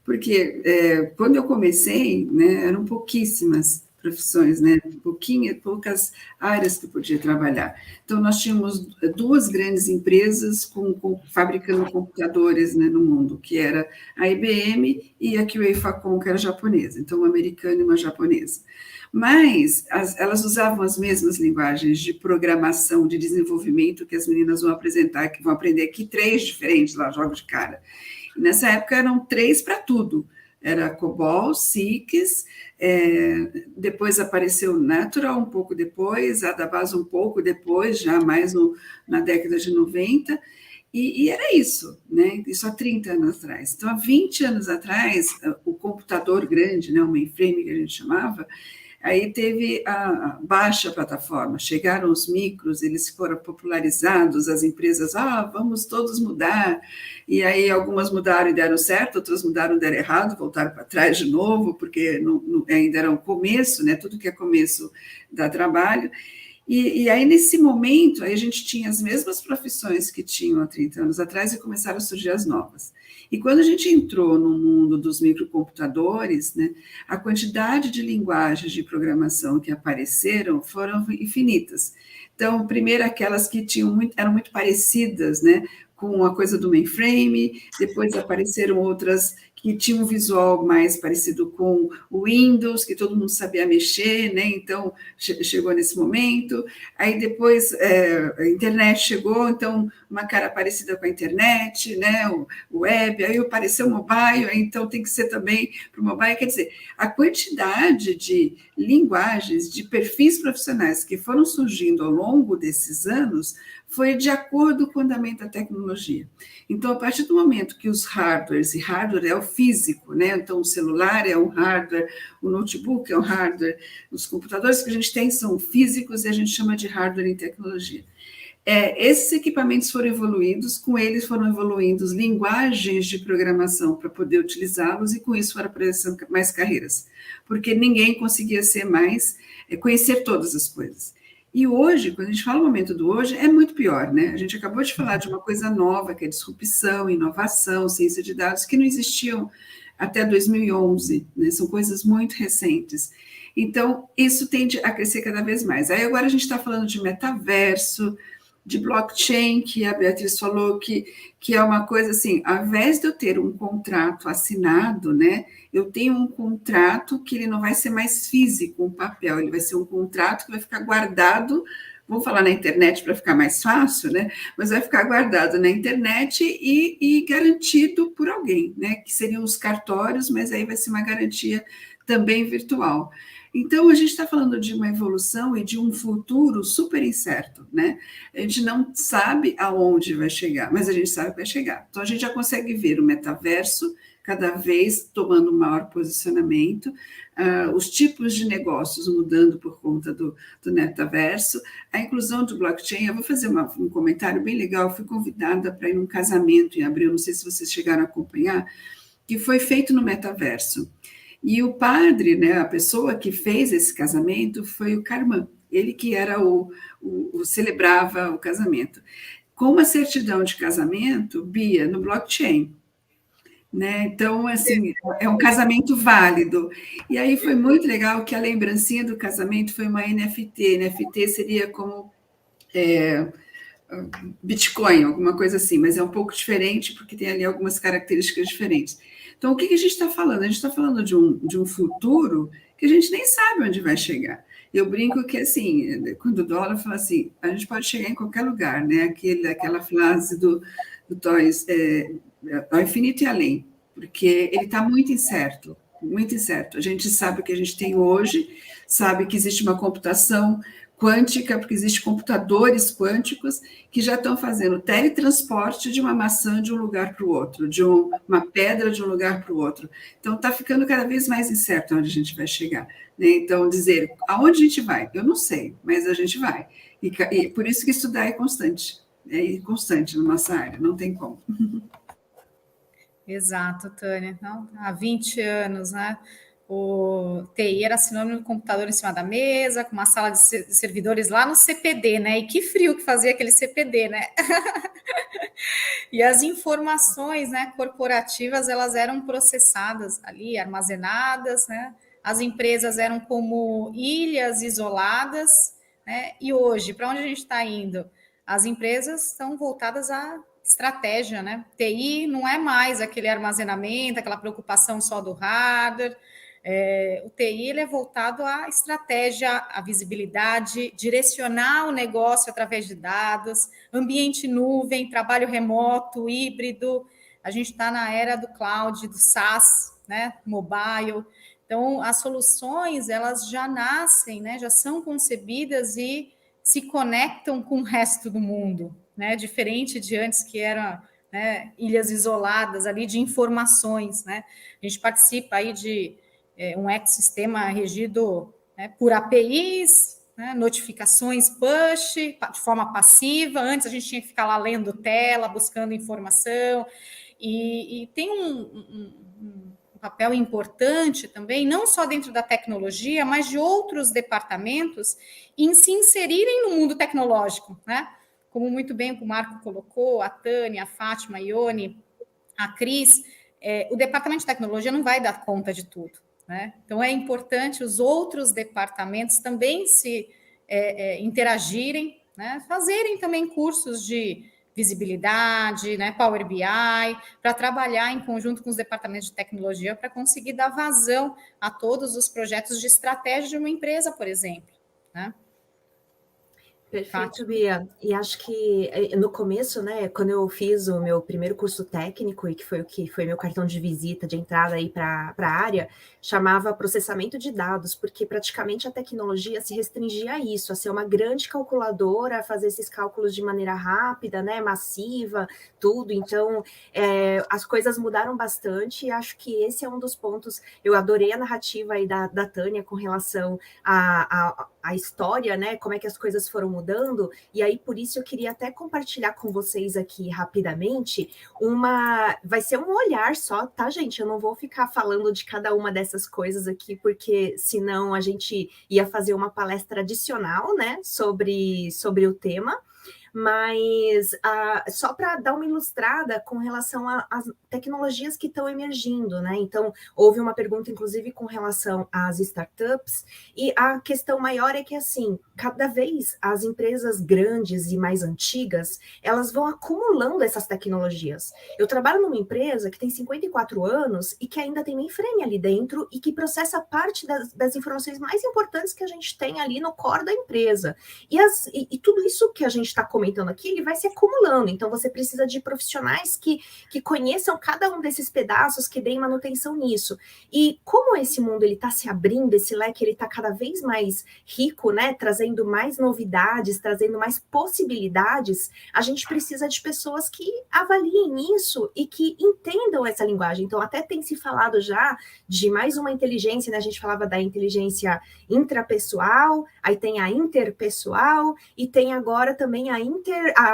porque quando eu comecei, né, eram pouquíssimas profissões, né? Poucas áreas que podia trabalhar. Então, nós tínhamos 2 grandes empresas fabricando computadores, né, no mundo, que era a IBM e a QA Facom, que era japonesa. Então, uma americana e uma japonesa. Mas elas usavam as mesmas linguagens de programação, de desenvolvimento que as meninas vão apresentar, que vão aprender aqui 3 diferentes lá, jogo de cara. E nessa época eram 3 para tudo. Era COBOL, CICS, depois apareceu Natural um pouco depois, Adabase um pouco depois, já mais na década de 90, e era isso, né? Isso há 30 anos atrás. Então, há 20 anos atrás, o computador grande, né, o mainframe que a gente chamava, aí teve a baixa plataforma, chegaram os micros, eles foram popularizados, as empresas, vamos todos mudar, e aí algumas mudaram e deram certo, outras mudaram e deram errado, voltaram para trás de novo, porque ainda era um começo, né? Tudo que é começo dá trabalho. E aí, nesse momento, aí a gente tinha as mesmas profissões que tinham há 30 anos atrás e começaram a surgir as novas. E quando a gente entrou no mundo dos microcomputadores, né, a quantidade de linguagens de programação que apareceram foram infinitas. Então, primeiro aquelas que eram muito parecidas, né, com a coisa do mainframe, depois apareceram outras que tinham um visual mais parecido com o Windows, que todo mundo sabia mexer, né? Então, chegou nesse momento. Aí, depois, a internet chegou, então, uma cara parecida com a internet, né? O web, aí apareceu o mobile, aí, então tem que ser também para o mobile. Quer dizer, a quantidade de linguagens, de perfis profissionais que foram surgindo ao longo desses anos foi de acordo com o andamento da tecnologia. Então, a partir do momento que os hardwares, e hardware é o físico, né? Então, o celular é um hardware, o notebook é um hardware, os computadores que a gente tem são físicos e a gente chama de hardware em tecnologia. Esses equipamentos foram evoluídos, com eles foram evoluindo as linguagens de programação para poder utilizá-los, e com isso foram aparecendo mais carreiras, porque ninguém conseguia conhecer todas as coisas. E hoje, quando a gente fala o momento do hoje, é muito pior, né? A gente acabou de falar de uma coisa nova, que é disrupção, inovação, ciência de dados, que não existiam até 2011, né? São coisas muito recentes. Então, isso tende a crescer cada vez mais. Aí agora a gente está falando de metaverso, de blockchain, que a Beatriz falou que é uma coisa assim, ao invés de eu ter um contrato assinado, né, eu tenho um contrato que ele não vai ser mais físico, um papel, ele vai ser um contrato que vai ficar guardado, vamos falar na internet para ficar mais fácil, né, mas vai ficar guardado na internet e garantido por alguém, né, que seriam os cartórios, mas aí vai ser uma garantia também virtual. Então, a gente está falando de uma evolução e de um futuro super incerto, né? A gente não sabe aonde vai chegar, mas a gente sabe que vai chegar. Então, a gente já consegue ver o metaverso cada vez tomando um maior posicionamento, os tipos de negócios mudando por conta do metaverso, a inclusão do blockchain. Eu vou fazer um comentário bem legal. Eu fui convidada para ir num casamento em abril, não sei se vocês chegaram a acompanhar, que foi feito no metaverso. E o padre, né, a pessoa que fez esse casamento foi o Carman, ele que era celebrava o casamento. Com uma certidão de casamento, Bia, no blockchain. Né? Então, assim, é um casamento válido. E aí foi muito legal que a lembrancinha do casamento foi uma NFT. NFT seria como Bitcoin, alguma coisa assim, mas é um pouco diferente, porque tem ali algumas características diferentes. Então, o que a gente está falando? A gente está falando de um futuro que a gente nem sabe onde vai chegar. Eu brinco que, assim, quando o dólar fala assim, a gente pode chegar em qualquer lugar, né? Aquela frase do Toys, ao infinito e além, porque ele está muito incerto, muito incerto. A gente sabe o que a gente tem hoje, sabe que existe uma computação quântica, porque existem computadores quânticos que já estão fazendo teletransporte de uma maçã de um lugar para o outro, de uma pedra de um lugar para o outro. Então, está ficando cada vez mais incerto onde a gente vai chegar. Né? Então, dizer aonde a gente vai, eu não sei, mas a gente vai. E por isso que estudar é constante na nossa área, não tem como. Exato, Tânia. Não, há 20 anos, né? O TI era sinônimo de computador em cima da mesa, com uma sala de servidores lá no CPD, né? E que frio que fazia aquele CPD, né? E as informações, né, corporativas, elas eram processadas ali, armazenadas, né, as empresas eram como ilhas isoladas, né? E hoje, para onde a gente está indo? As empresas estão voltadas à estratégia, né? TI não é mais aquele armazenamento, aquela preocupação só do hardware. O TI ele é voltado à estratégia, à visibilidade, direcionar o negócio através de dados, ambiente nuvem, trabalho remoto, híbrido. A gente está na era do cloud, do SaaS, né? Mobile. Então, as soluções, elas já nascem, né? Já são concebidas e se conectam com o resto do mundo, né? Diferente de antes que eram, né, ilhas isoladas ali de informações, né? A gente participa aí de um ecossistema regido, né, por APIs, né, notificações push, de forma passiva. Antes a gente tinha que ficar lá lendo tela, buscando informação, e tem um papel importante também, não só dentro da tecnologia, mas de outros departamentos, em se inserirem no mundo tecnológico, né? Como muito bem o Marco colocou, a Tânia, a Fátima, a Ione, a Cris, o departamento de tecnologia não vai dar conta de tudo, né? Então, é importante os outros departamentos também se interagirem, né? Fazerem também cursos de visibilidade, né? Power BI, para trabalhar em conjunto com os departamentos de tecnologia para conseguir dar vazão a todos os projetos de estratégia de uma empresa, por exemplo, né? Perfeito, Bia. E acho que no começo, né, quando eu fiz o meu primeiro curso técnico, e que foi meu cartão de visita de entrada aí para a área, chamava processamento de dados, porque praticamente a tecnologia se restringia a isso, a ser uma grande calculadora, a fazer esses cálculos de maneira rápida, né, massiva, tudo. Então, as coisas mudaram bastante, e acho que esse é um dos pontos. Eu adorei a narrativa aí da Tânia com relação a história, né? Como é que as coisas foram mudando, e aí por isso eu queria até compartilhar com vocês aqui rapidamente vai ser um olhar só, tá, gente? Eu não vou ficar falando de cada uma dessas coisas aqui, porque senão a gente ia fazer uma palestra adicional, né, sobre o tema. Mas só para dar uma ilustrada com relação às tecnologias que estão emergindo, né? Então, houve uma pergunta, inclusive, com relação às startups, e a questão maior é que, assim, cada vez as empresas grandes e mais antigas, elas vão acumulando essas tecnologias. Eu trabalho numa empresa que tem 54 anos e que ainda tem mainframe ali dentro e que processa parte das informações mais importantes que a gente tem ali no core da empresa. E tudo isso que a gente está comentando aqui, ele vai se acumulando. Então, você precisa de profissionais que conheçam cada um desses pedaços, que deem manutenção nisso. E como esse mundo está se abrindo, esse leque está cada vez mais rico, né, trazendo mais novidades, trazendo mais possibilidades, a gente precisa de pessoas que avaliem isso e que entendam essa linguagem. Então, até tem se falado já de mais uma inteligência, né? A gente falava da inteligência intrapessoal, aí tem a interpessoal, e tem agora também a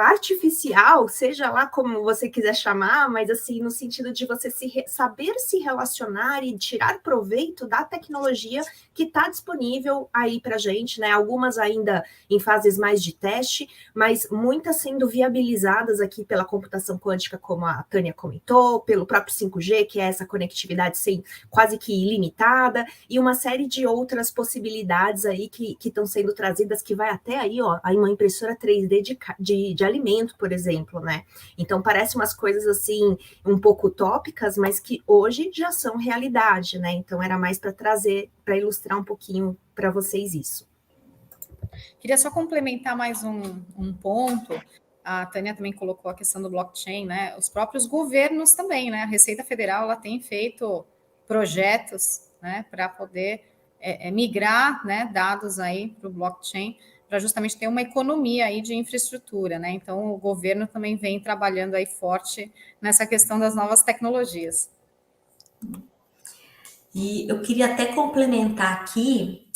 artificial, seja lá como você quiser chamar, mas assim, no sentido de você saber se relacionar e tirar proveito da tecnologia que está disponível aí para a gente, né? Algumas ainda em fases mais de teste, mas muitas sendo viabilizadas aqui pela computação quântica, como a Tânia comentou, pelo próprio 5G, que é essa conectividade quase que ilimitada, e uma série de outras possibilidades aí que estão sendo trazidas, que vai até aí, ó, aí uma impressora 3D de alimento, por exemplo, né? Então, parece umas coisas assim, um pouco utópicas, mas que hoje já são realidade, né? Então, era mais para trazer, para ilustrar um pouquinho para vocês isso. Queria só complementar mais um ponto. A Tânia também colocou a questão do blockchain, né? Os próprios governos também, né? A Receita Federal, ela tem feito projetos, né, para poder migrar, né, dados aí para o blockchain, para justamente ter uma economia aí de infraestrutura, né? Então, o governo também vem trabalhando aí forte nessa questão das novas tecnologias. E eu queria até complementar aqui,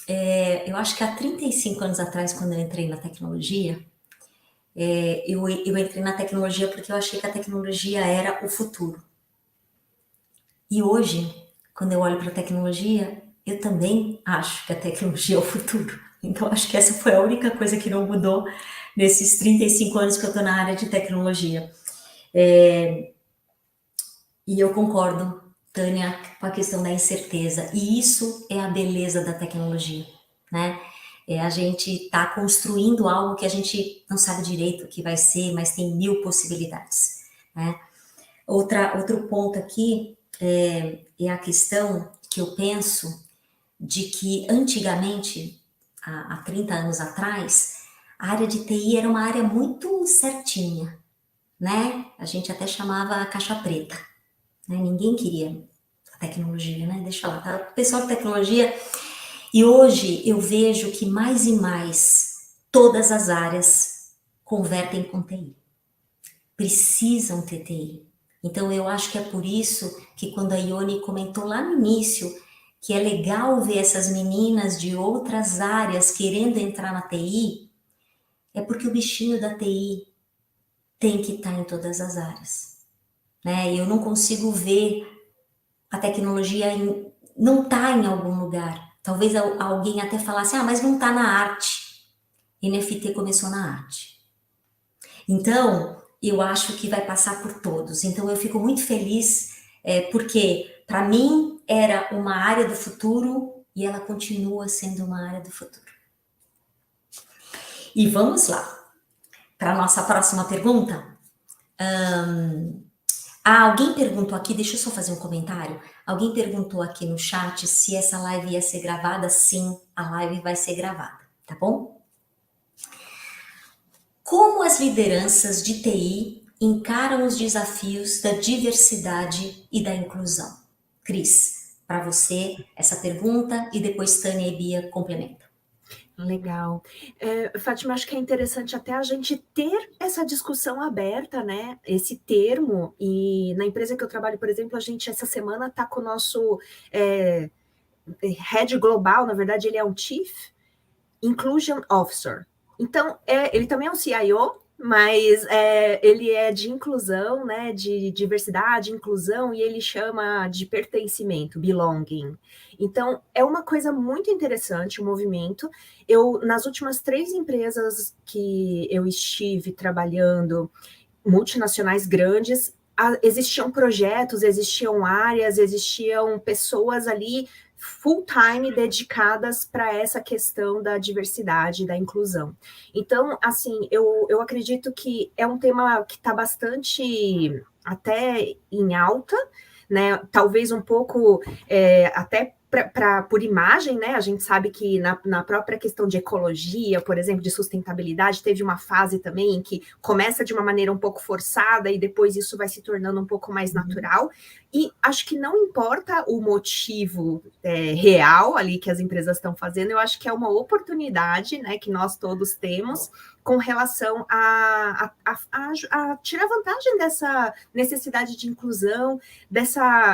eu acho que há 35 anos atrás, quando eu entrei na tecnologia, eu entrei na tecnologia porque eu achei que a tecnologia era o futuro. E hoje, quando eu olho para a tecnologia, eu também acho que a tecnologia é o futuro. Então, acho que essa foi a única coisa que não mudou nesses 35 anos que eu estou na área de tecnologia. E eu concordo Tânia, com a questão da incerteza. E isso é a beleza da tecnologia, né? A gente está construindo algo que a gente não sabe direito o que vai ser, mas tem 1000 possibilidades, né? Outro ponto aqui é a questão que eu penso de que antigamente, há 30 anos atrás, a área de TI era uma área muito certinha, né? A gente até chamava a caixa preta, né? Ninguém queria a tecnologia, né? Deixa lá, tá? O pessoal da tecnologia. E hoje eu vejo que mais e mais todas as áreas convertem com TI. Precisam ter TI. Então eu acho que é por isso que quando a Ione comentou lá no início que é legal ver essas meninas de outras áreas querendo entrar na TI, é porque o bichinho da TI tem que estar em todas as áreas, né? Eu não consigo ver a tecnologia não está em algum lugar. Talvez alguém até falasse, mas não está na arte. NFT começou na arte. Então, eu acho que vai passar por todos. Então, eu fico muito feliz, porque, para mim, era uma área do futuro e ela continua sendo uma área do futuro. E vamos lá, para a nossa próxima pergunta. Alguém perguntou aqui, deixa eu só fazer um comentário. Alguém perguntou aqui no chat se essa live ia ser gravada. Sim, a live vai ser gravada, tá bom? Como as lideranças de TI encaram os desafios da diversidade e da inclusão? Cris, para você essa pergunta e depois Tânia e Bia complementam. Legal. Fátima, acho que é interessante até a gente ter essa discussão aberta, né? Esse termo, e na empresa que eu trabalho, por exemplo, a gente essa semana está com o nosso head global, na verdade ele é um Chief Inclusion Officer. Então, ele também é um CIO, mas ele é de inclusão, né, de diversidade, inclusão, e ele chama de pertencimento, belonging. Então, é uma coisa muito interessante o movimento. Nas últimas 3 empresas que eu estive trabalhando, multinacionais grandes, existiam projetos, existiam áreas, existiam pessoas ali full-time dedicadas para essa questão da diversidade, da inclusão. Então, assim, eu acredito que é um tema que está bastante até em alta, né? Talvez um pouco até por imagem, né? A gente sabe que na própria questão de ecologia, por exemplo, de sustentabilidade, teve uma fase também em que começa de uma maneira um pouco forçada e depois isso vai se tornando um pouco mais natural. E acho que não importa o motivo real ali que as empresas estão fazendo, eu acho que é uma oportunidade, né, que nós todos temos com relação a tirar vantagem dessa necessidade de inclusão,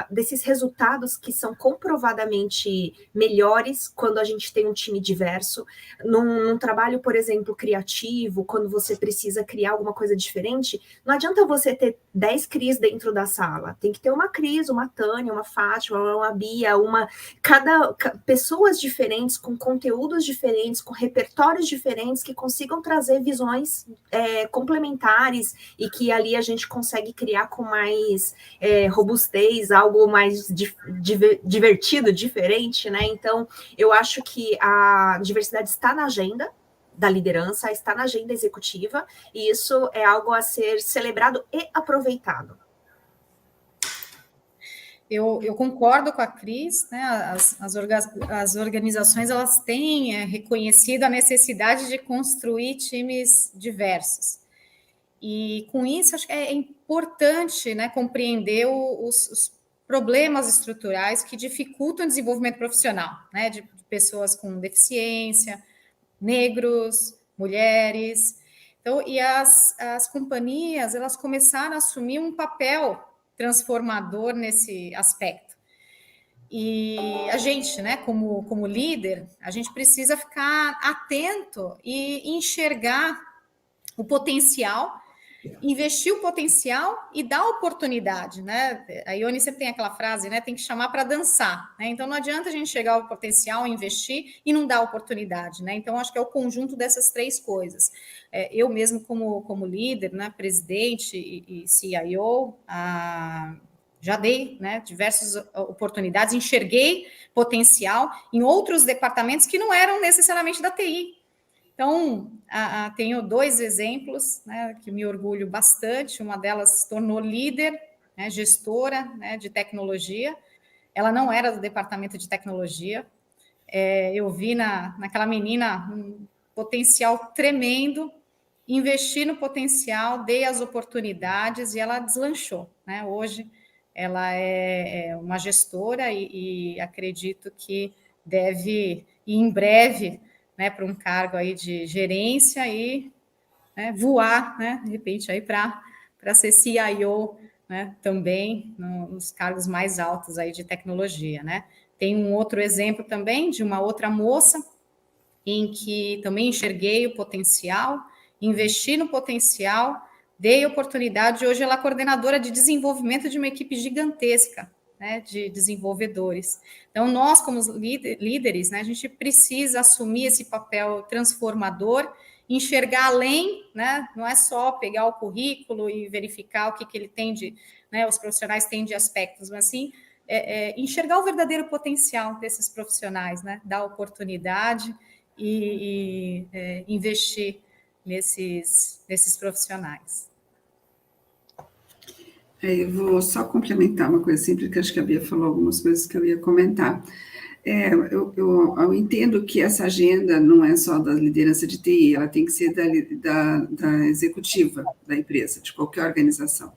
desses resultados que são comprovadamente melhores quando a gente tem um time diverso. Num trabalho, por exemplo, criativo, quando você precisa criar alguma coisa diferente, não adianta você ter 10 Cris dentro da sala. Tem que ter uma Cris, uma Tânia, uma Fátima, uma Bia, pessoas diferentes, com conteúdos diferentes, com repertórios diferentes, que consigam trazer visões complementares e que ali a gente consegue criar com mais robustez, algo mais divertido, diferente, né? Então, eu acho que a diversidade está na agenda da liderança, está na agenda executiva, e isso é algo a ser celebrado e aproveitado. Eu concordo com a Cris, né? As organizações elas têm reconhecido a necessidade de construir times diversos. E com isso, acho que é importante, né, compreender os problemas estruturais que dificultam o desenvolvimento profissional, né, de pessoas com deficiência, negros, mulheres. Então, e as companhias elas começaram a assumir um papel transformador nesse aspecto. E a gente, né, como líder, a gente precisa ficar atento e enxergar o potencial, investir o potencial e dar oportunidade, né? A Ione sempre tem aquela frase, né? Tem que chamar para dançar, né? Então não adianta a gente chegar ao potencial, investir e não dar oportunidade, né? Então acho que é o conjunto dessas 3 coisas. Eu mesmo como líder, né? Presidente e CIO, já dei, né, diversas oportunidades, enxerguei potencial em outros departamentos que não eram necessariamente da TI. Então, tenho 2 exemplos, né, que me orgulho bastante. Uma delas se tornou líder, né, gestora, né, de tecnologia. Ela não era do departamento de tecnologia. Eu vi naquela menina um potencial tremendo, investi no potencial, dei as oportunidades e ela deslanchou, né? Hoje ela é uma gestora e acredito que deve ir em breve, né, para um cargo aí de gerência e, né, voar, né, de repente aí para ser CIO, né, também nos cargos mais altos aí de tecnologia, né? Tem um outro exemplo também de uma outra moça em que também enxerguei o potencial, investi no potencial, dei oportunidade. Hoje ela é coordenadora de desenvolvimento de uma equipe gigantesca, né, de desenvolvedores. Então, nós, como líderes, né, a gente precisa assumir esse papel transformador, enxergar além, né, não é só pegar o currículo e verificar o que ele tem de, né, os profissionais têm de aspectos, mas sim enxergar o verdadeiro potencial desses profissionais, né, dar oportunidade e investir nesses profissionais. Eu vou só complementar uma coisa simples, que acho que a Bia falou algumas coisas que eu ia comentar. Eu entendo que essa agenda não é só da liderança de TI, ela tem que ser da executiva da empresa, de qualquer organização,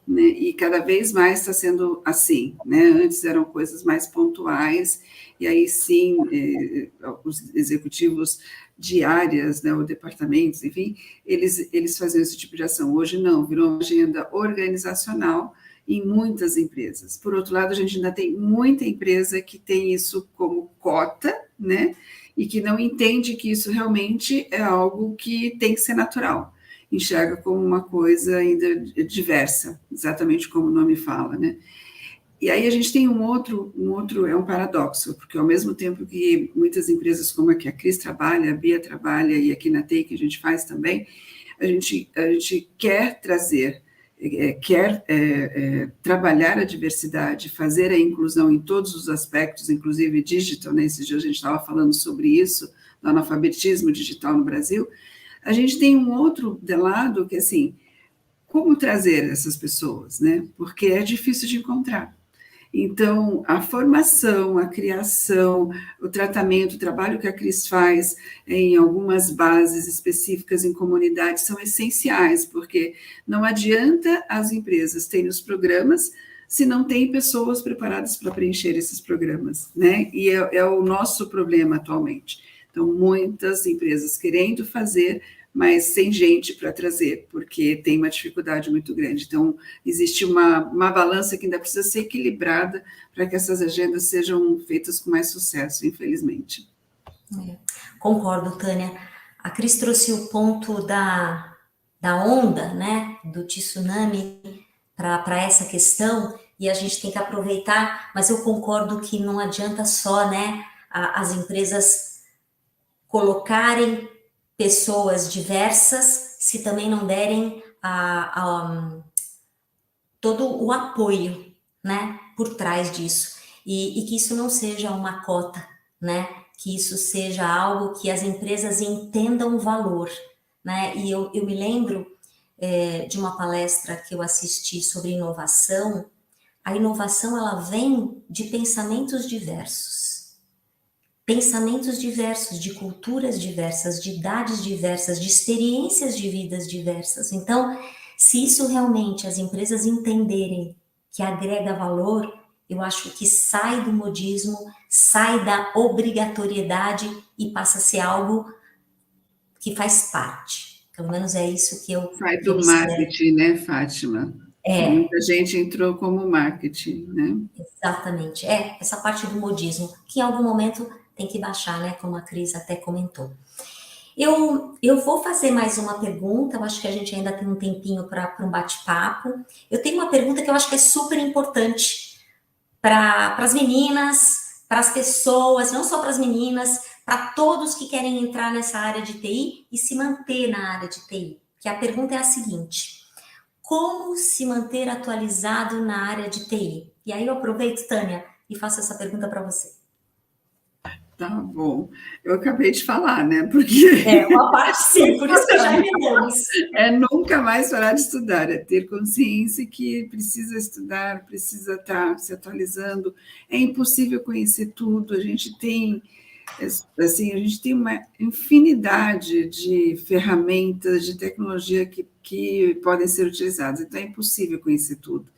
né? E cada vez mais está sendo assim, né? Antes eram coisas mais pontuais, e aí sim, os executivos de áreas, né, ou departamentos, enfim, eles faziam esse tipo de ação. Hoje não, virou uma agenda organizacional em muitas empresas. Por outro lado, a gente ainda tem muita empresa que tem isso como cota, né, e que não entende que isso realmente é algo que tem que ser natural. Enxerga como uma coisa ainda diversa, exatamente como o nome fala, né? E aí a gente tem um outro, é um paradoxo, porque ao mesmo tempo que muitas empresas como a que a Cris trabalha, a Bia trabalha e aqui na TEI que a gente faz também, a gente quer trazer, trabalhar a diversidade, fazer a inclusão em todos os aspectos, inclusive digital, né? Esses dias a gente estava falando sobre isso, do analfabetismo digital no Brasil. A gente tem um outro lado que, assim, como trazer essas pessoas, né? Porque é difícil de encontrar. Então, a formação, a criação, o tratamento, o trabalho que a Cris faz em algumas bases específicas em comunidades são essenciais, porque não adianta as empresas terem os programas se não tem pessoas preparadas para preencher esses programas, né? E é o nosso problema atualmente. Então, muitas empresas querendo fazer, mas sem gente para trazer, porque tem uma dificuldade muito grande. Então, existe uma balança que ainda precisa ser equilibrada para que essas agendas sejam feitas com mais sucesso, infelizmente. Concordo, Tânia. A Cris trouxe o ponto da onda, né, do tsunami para essa questão, e a gente tem que aproveitar, mas eu concordo que não adianta só, né, as empresas colocarem pessoas diversas, se também não derem todo o apoio, né, por trás disso, e que isso não seja uma cota, né, que isso seja algo que as empresas entendam o valor, né, e eu me lembro de uma palestra que eu assisti sobre inovação. A inovação, ela vem de pensamentos diversos, de culturas diversas, de idades diversas, de experiências de vidas diversas. Então, se isso realmente as empresas entenderem que agrega valor, eu acho que sai do modismo, sai da obrigatoriedade e passa a ser algo que faz parte. Pelo menos é isso que eu Sai do marketing, né, Fátima? Muita gente entrou como marketing, né? Exatamente. Essa parte do modismo, que em algum momento tem que baixar, né? Como a Cris até comentou. Eu vou fazer mais uma pergunta, eu acho que a gente ainda tem um tempinho para um bate-papo. Eu tenho uma pergunta que eu acho que é super importante para as meninas, para as pessoas, não só para as meninas, para todos que querem entrar nessa área de TI e se manter na área de TI. Que a pergunta é a seguinte: como se manter atualizado na área de TI? E aí eu aproveito, Tânia, e faço essa pergunta para você. Tá bom. Eu acabei de falar, né? Porque É, uma parte sim, por isso que já emendamos. é nunca mais parar de estudar, é ter consciência que precisa estudar, precisa estar se atualizando. É impossível conhecer tudo, a gente tem uma infinidade de ferramentas, de tecnologia que podem ser utilizadas, então é impossível conhecer tudo.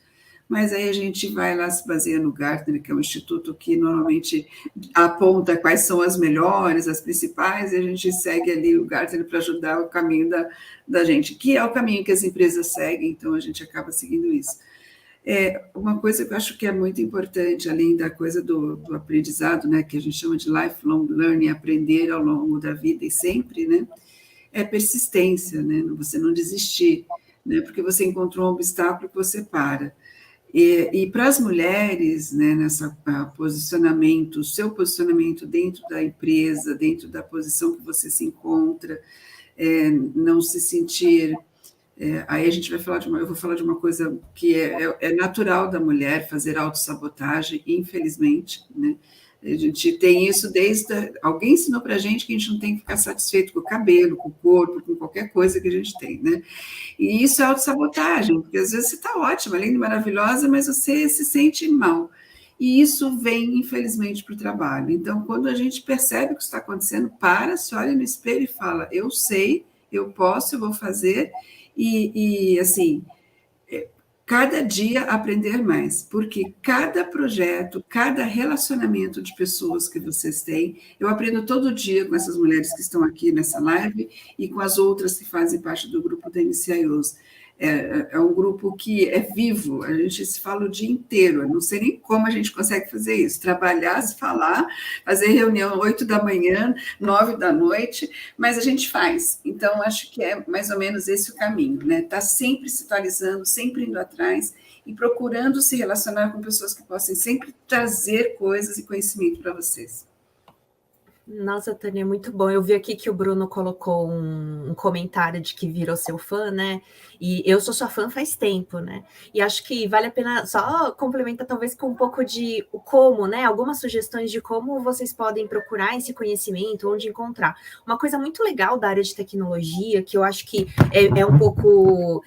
Mas aí a gente vai lá, se baseia no Gartner, que é um instituto que normalmente aponta quais são as melhores, as principais, e a gente segue ali o Gartner para ajudar o caminho da gente, que é o caminho que as empresas seguem, então a gente acaba seguindo isso. Uma coisa que eu acho que é muito importante, além da coisa do aprendizado, né, que a gente chama de lifelong learning, aprender ao longo da vida e sempre, né, é persistência, né, você não desistir, né, porque você encontrou um obstáculo que você para. E para as mulheres, né, nessa posicionamento, o seu posicionamento dentro da empresa, dentro da posição que você se encontra, não se sentir. Aí a gente vai falar eu vou falar de uma coisa que é natural da mulher fazer autossabotagem, infelizmente, né? A gente tem isso alguém ensinou para a gente que a gente não tem que ficar satisfeito com o cabelo, com o corpo, com qualquer coisa que a gente tem, né? E isso é autossabotagem, porque às vezes você está ótima, linda e maravilhosa, mas você se sente mal. E isso vem, infelizmente, para o trabalho. Então, quando a gente percebe o que está acontecendo, se olha no espelho e fala, eu sei, eu posso, eu vou fazer, e assim, cada dia aprender mais, porque cada projeto, cada relacionamento de pessoas que vocês têm, eu aprendo todo dia com essas mulheres que estão aqui nessa live e com as outras que fazem parte do grupo da MCIOs. É um grupo que é vivo, a gente se fala o dia inteiro, eu não sei nem como a gente consegue fazer isso, trabalhar, se falar, fazer reunião 8 da manhã, 9 da noite, mas a gente faz. Então, acho que é mais ou menos esse o caminho, né? Tá sempre se atualizando, sempre indo atrás e procurando se relacionar com pessoas que possam sempre trazer coisas e conhecimento para vocês. Nossa, Tânia, muito bom. Eu vi aqui que o Bruno colocou um comentário de que virou seu fã, né? E eu sou sua fã faz tempo, né? E acho que vale a pena só complementar talvez com um pouco de o como, né? Algumas sugestões de como vocês podem procurar esse conhecimento, onde encontrar. Uma coisa muito legal da área de tecnologia, que eu acho que é um pouco...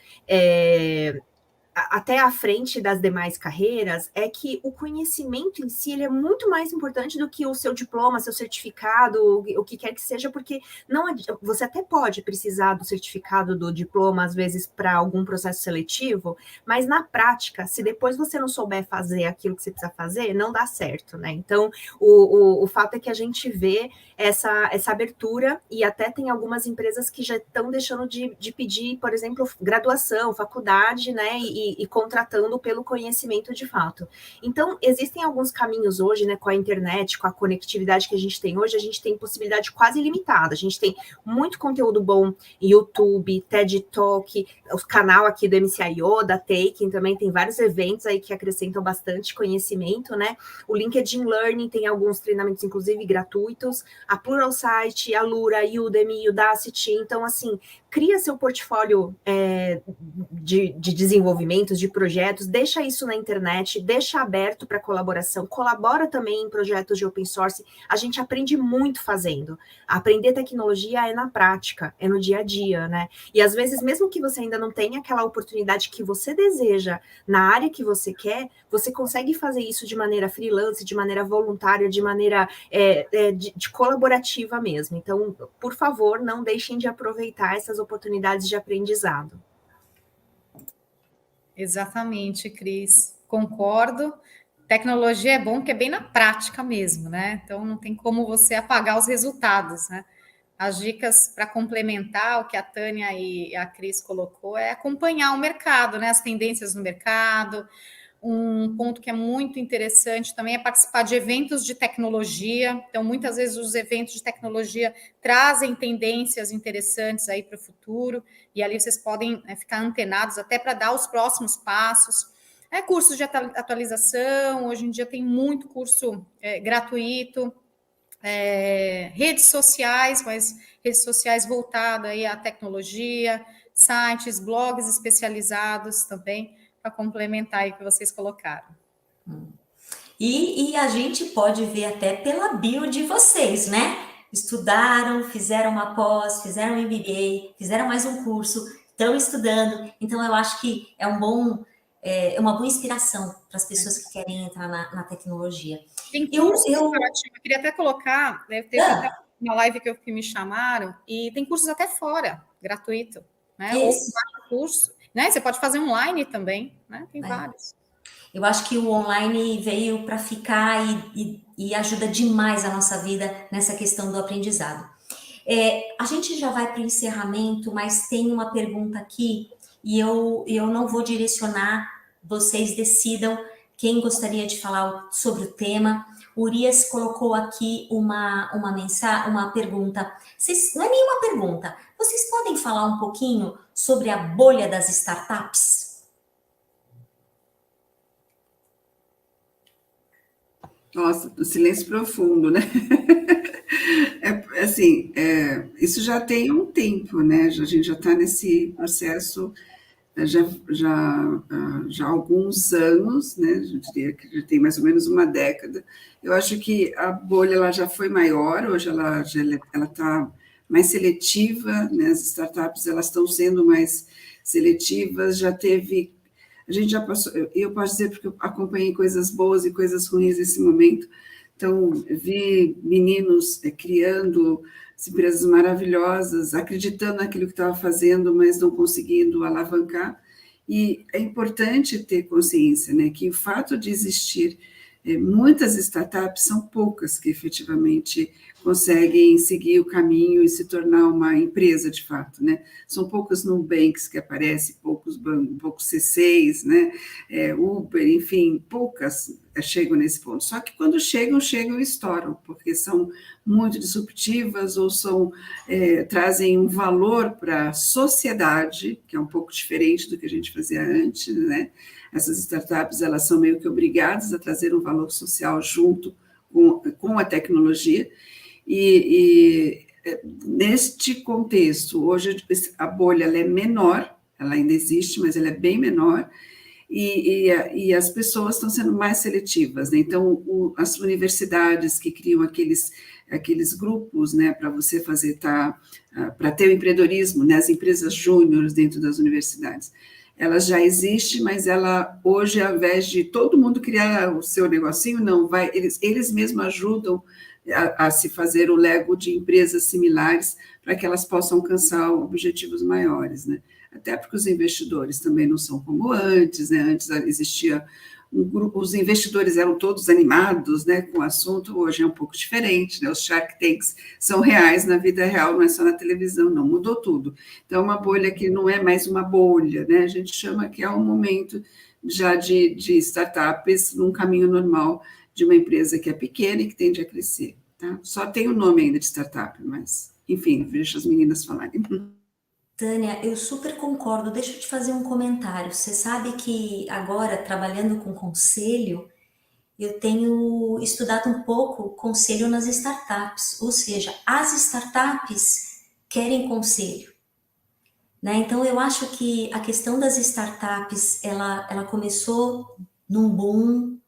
até à frente das demais carreiras, é que o conhecimento em si ele é muito mais importante do que o seu diploma, seu certificado, o que quer que seja, porque não você até pode precisar do certificado, do diploma, às vezes, para algum processo seletivo, mas na prática, se depois você não souber fazer aquilo que você precisa fazer, não dá certo, né? Então, o fato é que a gente vê essa abertura, e até tem algumas empresas que já estão deixando de pedir, por exemplo, graduação, faculdade, né? E contratando pelo conhecimento de fato. Então, existem alguns caminhos hoje, né, com a internet, com a conectividade que a gente tem hoje, a gente tem possibilidade quase ilimitada. A gente tem muito conteúdo bom, YouTube, TED Talk, o canal aqui do MCIO, da Taking, também tem vários eventos aí que acrescentam bastante conhecimento, né? O LinkedIn Learning tem alguns treinamentos, inclusive, gratuitos, a Pluralsight, a Lura, a Udemy, o Udacity. Então, assim, cria seu portfólio de desenvolvimentos, de projetos, deixa isso na internet, deixa aberto para colaboração, colabora também em projetos de open source, a gente aprende muito fazendo. Aprender tecnologia é na prática, é no dia a dia, né? E às vezes, mesmo que você ainda não tenha aquela oportunidade que você deseja na área que você quer, você consegue fazer isso de maneira freelance, de maneira voluntária, de maneira de colaborativa mesmo. Então, por favor, não deixem de aproveitar essas oportunidades de aprendizado. Exatamente, Cris. Concordo. Tecnologia é bom porque é bem na prática mesmo, né? Então não tem como você apagar os resultados, né? As dicas para complementar o que a Tânia e a Cris colocou é acompanhar o mercado, né? As tendências no mercado. Um ponto que é muito interessante também é participar de eventos de tecnologia. Então, muitas vezes os eventos de tecnologia trazem tendências interessantes aí para o futuro, e ali vocês podem ficar antenados até para dar os próximos passos. Cursos de atualização, hoje em dia tem muito curso gratuito, redes sociais, mas redes sociais voltadas aí à tecnologia, sites, blogs especializados também, para complementar aí o que vocês colocaram. E a gente pode ver até pela bio de vocês, né? Estudaram, fizeram uma pós, fizeram um MBA, fizeram mais um curso, estão estudando. Então, eu acho que é uma boa inspiração para as pessoas que querem entrar na tecnologia. Tem cursos, eu queria até colocar, né, teve até uma live que me chamaram, e tem cursos até fora, gratuito, né? Ou curso, né? Você pode fazer online também, né? Tem vários. Eu acho que o online veio para ficar e ajuda demais a nossa vida nessa questão do aprendizado. A gente já vai para o encerramento, mas tem uma pergunta aqui e eu não vou direcionar, vocês decidam quem gostaria de falar sobre o tema. O Urias colocou aqui uma pergunta. Não é nenhuma pergunta. Vocês podem falar um pouquinho sobre a bolha das startups? Nossa, o silêncio profundo, né? Isso já tem um tempo, né? A gente já está nesse processo já há alguns anos, né? Eu diria que já tem mais ou menos uma década. Eu acho que a bolha ela já foi maior, hoje ela está mais seletiva, né? As startups elas estão sendo mais seletivas, a gente já passou, eu posso dizer porque eu acompanhei coisas boas e coisas ruins nesse momento, então vi meninos criando empresas maravilhosas, acreditando naquilo que estava fazendo, mas não conseguindo alavancar, e é importante ter consciência, né, que o fato de existir muitas startups, são poucas que efetivamente conseguem seguir o caminho e se tornar uma empresa de fato, né? São poucos Nubanks que aparecem, poucos C6, né? Uber, enfim, poucas chegam nesse ponto. Só que quando chegam e estouram, porque são muito disruptivas ou trazem um valor para a sociedade, que é um pouco diferente do que a gente fazia antes, né? Essas startups, elas são meio que obrigadas a trazer um valor social junto com a tecnologia, e neste contexto, hoje a bolha ela é menor, ela ainda existe, mas ela é bem menor, e as pessoas estão sendo mais seletivas, né? Então, as universidades que criam aqueles grupos, né, para você para ter o empreendedorismo, né, as empresas júniores dentro das universidades, ela já existe, mas ela hoje, ao invés de todo mundo criar o seu negocinho, não, eles mesmos ajudam a se fazer o Lego de empresas similares para que elas possam alcançar objetivos maiores, né? Até porque os investidores também não são como antes, né? Antes existia um grupo, os investidores eram todos animados, né, com o assunto, hoje é um pouco diferente, né? Os Shark Tanks são reais na vida real, não é só na televisão, não, mudou tudo. Então, é uma bolha que não é mais uma bolha, né? A gente chama que é um momento já de startups num caminho normal de uma empresa que é pequena e que tende a crescer, tá? Só tem o nome ainda de startup, mas, enfim, deixa as meninas falarem. Tânia, eu super concordo. Deixa eu te fazer um comentário. Você sabe que agora, trabalhando com conselho, eu tenho estudado um pouco conselho nas startups, ou seja, as startups querem conselho, né? Então, eu acho que a questão das startups, ela começou num boom,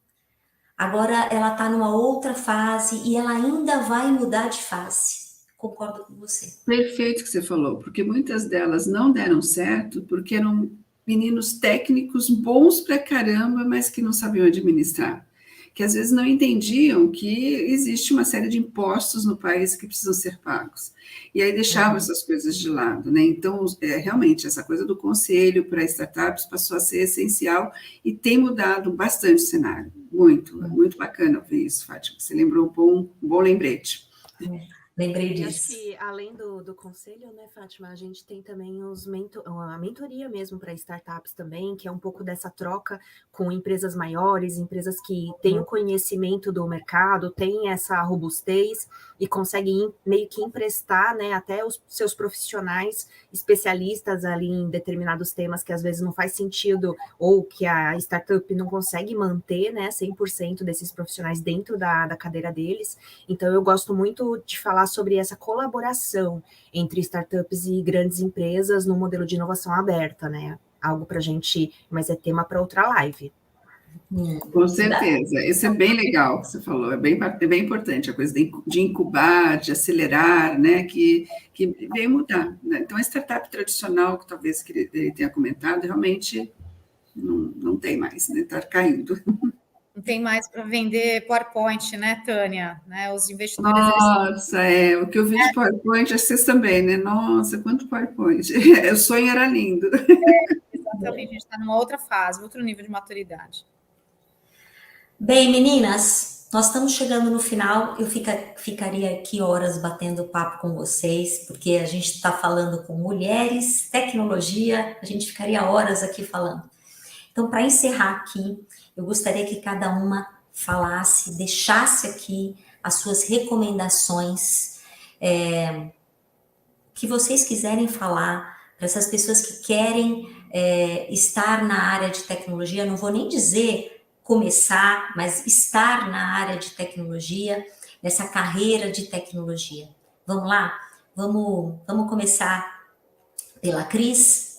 agora ela está numa outra fase e ela ainda vai mudar de fase. Concordo com você. Perfeito que você falou, porque muitas delas não deram certo porque eram meninos técnicos bons pra caramba, mas que não sabiam administrar, que às vezes não entendiam que existe uma série de impostos no país que precisam ser pagos, e aí deixavam essas coisas de lado, né? Então, realmente, essa coisa do conselho para startups passou a ser essencial e tem mudado bastante o cenário, muito bacana ver isso, Fátima, você lembrou um bom lembrete. Lembrei disso. Acho que, além do conselho, né, Fátima, a gente tem também a mentoria mesmo para startups também, que é um pouco dessa troca com empresas maiores, empresas que têm o conhecimento do mercado, têm essa robustez e conseguem meio que emprestar, né, até os seus profissionais especialistas ali em determinados temas que às vezes não faz sentido ou que a startup não consegue manter, né, 100% desses profissionais dentro da cadeira deles. Então, eu gosto muito de falar falar sobre essa colaboração entre startups e grandes empresas no modelo de inovação aberta, né? Algo para a gente, mas é tema para outra live. Com certeza, isso é bem legal que você falou, é bem importante a coisa de incubar, de acelerar, né, que veio mudar, né? Então, a startup tradicional, que talvez que ele tenha comentado, realmente não tem mais, né, está caindo. Não tem mais para vender PowerPoint, né, Tânia? Né, os investidores... Nossa, o que eu vi de PowerPoint, acho que vocês também, né? Nossa, quanto PowerPoint. O sonho era lindo. Exatamente, a gente está numa outra fase, outro nível de maturidade. Bem, meninas, nós estamos chegando no final. Eu ficaria aqui horas batendo papo com vocês, porque a gente está falando com mulheres, tecnologia, a gente ficaria horas aqui falando. Então, para encerrar aqui, eu gostaria que cada uma falasse, deixasse aqui as suas recomendações, que vocês quiserem falar para essas pessoas que querem estar na área de tecnologia. Não vou nem dizer começar, mas estar na área de tecnologia, nessa carreira de tecnologia. Vamos lá? Vamos começar pela Cris?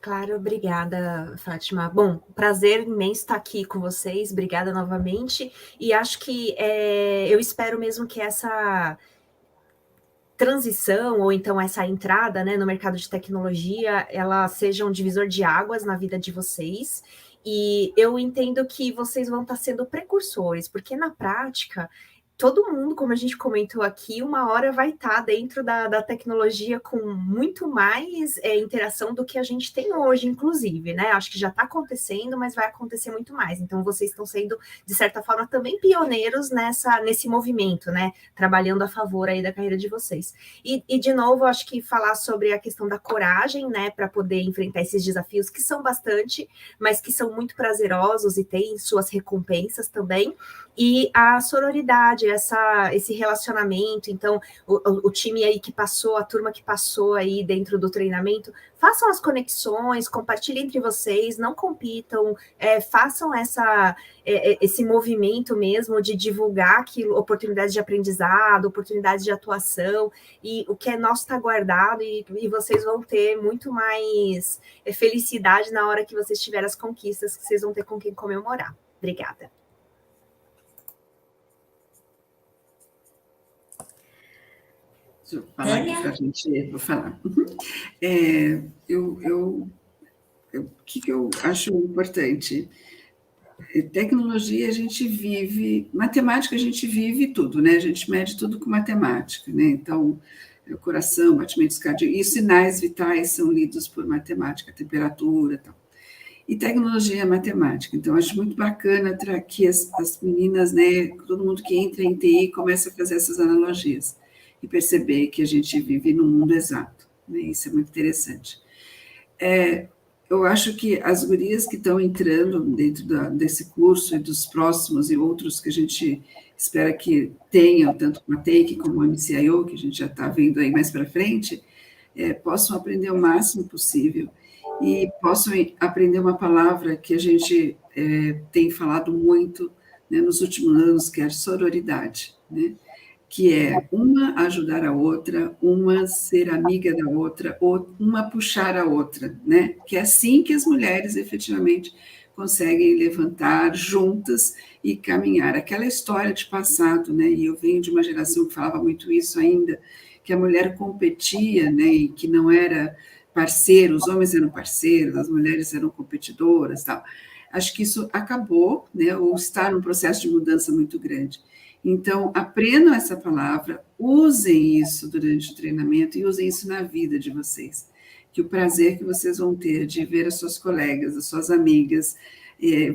Claro, obrigada, Fátima. Bom, prazer imenso estar aqui com vocês, obrigada novamente, e acho que eu espero mesmo que essa transição, ou então essa entrada, né, no mercado de tecnologia, ela seja um divisor de águas na vida de vocês. E eu entendo que vocês vão estar sendo precursores, porque na prática, todo mundo, como a gente comentou aqui, uma hora vai estar dentro da tecnologia com muito mais interação do que a gente tem hoje, inclusive, né? Acho que já está acontecendo, mas vai acontecer muito mais. Então, vocês estão sendo, de certa forma, também pioneiros nesse movimento, né? Trabalhando a favor aí da carreira de vocês. E de novo, acho que falar sobre a questão da coragem, né? Para poder enfrentar esses desafios, que são bastante, mas que são muito prazerosos e têm suas recompensas também. E a sororidade, esse relacionamento. Então, o time aí que passou, a turma que passou aí dentro do treinamento, façam as conexões, compartilhem entre vocês, não compitam, façam esse movimento mesmo de divulgar oportunidades de aprendizado, oportunidades de atuação, e o que é nosso está guardado, e vocês vão ter muito mais felicidade na hora que vocês tiverem as conquistas, que vocês vão ter com quem comemorar. Obrigada. Deixa eu falar aqui para a gente, vou falar. O que eu acho importante? Tecnologia a gente vive, matemática a gente vive tudo, né? A gente mede tudo com matemática, né? Então, o coração, batimentos cardíacos, e sinais vitais são lidos por matemática, temperatura e tal. E tecnologia é matemática, então acho muito bacana que as meninas, né, todo mundo que entra em TI começa a fazer essas analogias e perceber que a gente vive num mundo exato, né? Isso é muito interessante. Eu acho que as gurias que estão entrando dentro desse curso e dos próximos e outros que a gente espera que tenham, tanto com a Take como a MCIO, que a gente já está vendo aí mais para frente, possam aprender o máximo possível e possam aprender uma palavra que a gente tem falado muito, né, nos últimos anos, que é a sororidade, né? Que é uma ajudar a outra, uma ser amiga da outra, ou uma puxar a outra, né? Que é assim que as mulheres efetivamente conseguem levantar juntas e caminhar. Aquela história de passado, né? E eu venho de uma geração que falava muito isso ainda, que a mulher competia, né? E que não era parceiro, os homens eram parceiros, as mulheres eram competidoras, tal. Acho que isso acabou, né? Ou está num processo de mudança muito grande. Então, aprendam essa palavra, usem isso durante o treinamento e usem isso na vida de vocês. Que o prazer que vocês vão ter de ver as suas colegas, as suas amigas,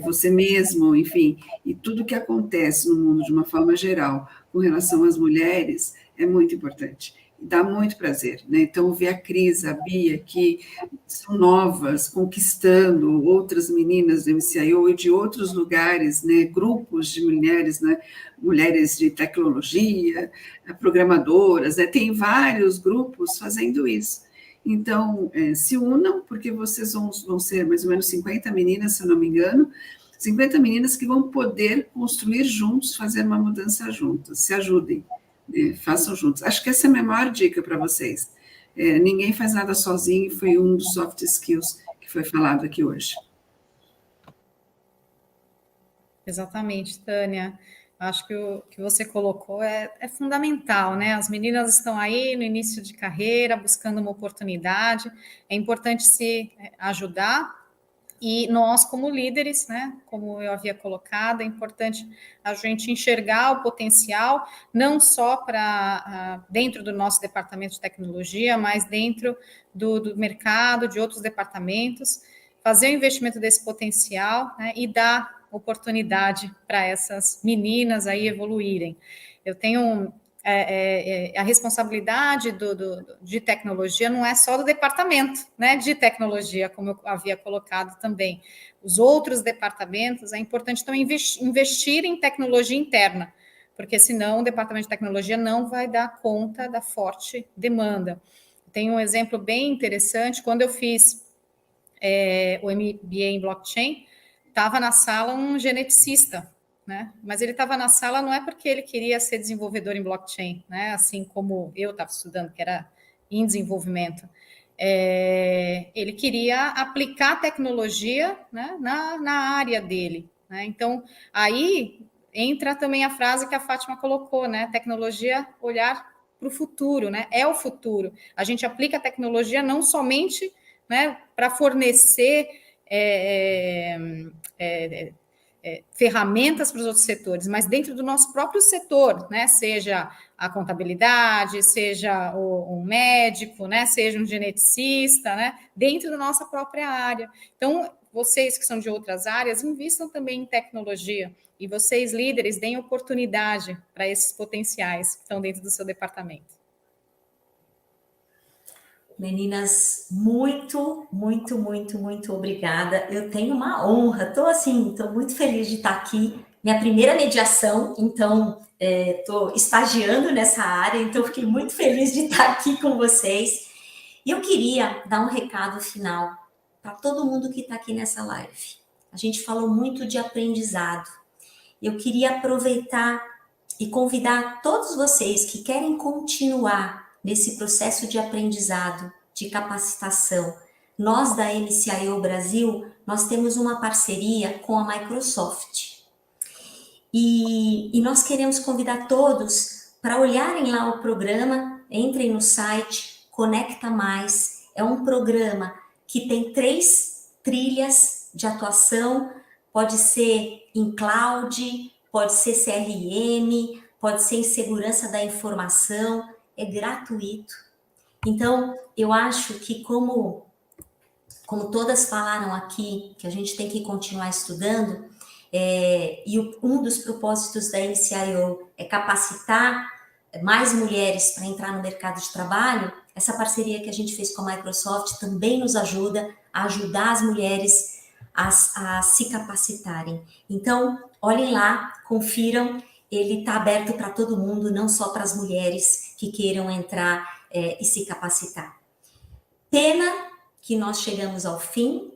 você mesmo, enfim, e tudo que acontece no mundo de uma forma geral com relação às mulheres é muito importante. Dá muito prazer, né? Então, ver a Cris, a Bia, que são novas, conquistando outras meninas do MCIO e de outros lugares, né? Grupos de mulheres, né? Mulheres de tecnologia, programadoras, né? Tem vários grupos fazendo isso. Então, se unam, porque vocês vão ser mais ou menos 50 meninas, se eu não me engano, 50 meninas que vão poder construir juntos, fazer uma mudança juntas, se ajudem. Façam juntos. Acho que essa é a minha maior dica para vocês. Ninguém faz nada sozinho, foi um dos soft skills que foi falado aqui hoje. Exatamente, Tânia. Acho que o que você colocou é fundamental, né? As meninas estão aí no início de carreira, buscando uma oportunidade. É importante se ajudar. E nós, como líderes, né, como eu havia colocado, é importante a gente enxergar o potencial, não só para dentro do nosso departamento de tecnologia, mas dentro do mercado, de outros departamentos, fazer o investimento desse potencial, né, e dar oportunidade para essas meninas aí evoluírem. Eu tenho a responsabilidade de tecnologia não é só do departamento, né, de tecnologia, como eu havia colocado também. Os outros departamentos, é importante então investir em tecnologia interna, porque senão o departamento de tecnologia não vai dar conta da forte demanda. Tem um exemplo bem interessante, quando eu fiz o MBA em blockchain, estava na sala um geneticista, né? Mas ele estava na sala não é porque ele queria ser desenvolvedor em blockchain, né? Assim como eu estava estudando, que era em desenvolvimento. Ele queria aplicar tecnologia, né, na área dele, né? Então, aí entra também a frase que a Fátima colocou, né? Tecnologia, olhar para o futuro, né? É o futuro. A gente aplica a tecnologia não somente, né, para fornecer ferramentas para os outros setores, mas dentro do nosso próprio setor, né? Seja a contabilidade, seja um médico, né? Seja um geneticista, né? Dentro da nossa própria área. Então, vocês que são de outras áreas, invistam também em tecnologia. E vocês, líderes, deem oportunidade para esses potenciais que estão dentro do seu departamento. Meninas, muito, muito, muito, muito obrigada. Eu tenho uma honra, estou muito feliz de estar aqui. Minha primeira mediação, então estou estagiando nessa área, então fiquei muito feliz de estar aqui com vocês. E eu queria dar um recado final para todo mundo que está aqui nessa live. A gente falou muito de aprendizado. Eu queria aproveitar e convidar todos vocês que querem continuar nesse processo de aprendizado, de capacitação. Nós da MCIO Brasil, nós temos uma parceria com a Microsoft. E nós queremos convidar todos para olharem lá o programa, entrem no site, Conecta Mais. É um programa que tem 3 trilhas de atuação, pode ser em cloud, pode ser CRM, pode ser em segurança da informação, é gratuito. Então, eu acho que como todas falaram aqui, que a gente tem que continuar estudando, e um dos propósitos da MCIO é capacitar mais mulheres para entrar no mercado de trabalho, essa parceria que a gente fez com a Microsoft também nos ajuda a ajudar as mulheres a se capacitarem. Então, olhem lá, confiram, ele está aberto para todo mundo, não só para as mulheres que queiram entrar e se capacitar. Pena que nós chegamos ao fim.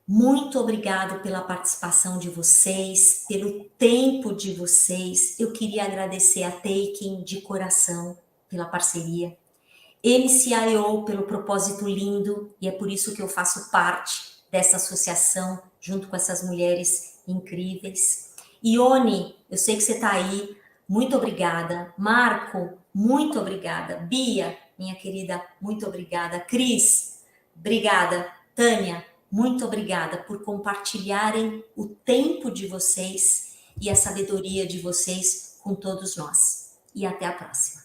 Muito obrigado pela participação de vocês, pelo tempo de vocês. Eu queria agradecer a Taking de coração pela parceria, MCIO pelo propósito lindo, e é por isso que eu faço parte dessa associação, junto com essas mulheres incríveis. Ione, eu sei que você está aí, muito obrigada. Marco, muito obrigada. Bia, minha querida, muito obrigada. Cris, obrigada. Tânia, muito obrigada por compartilharem o tempo de vocês e a sabedoria de vocês com todos nós. E até a próxima.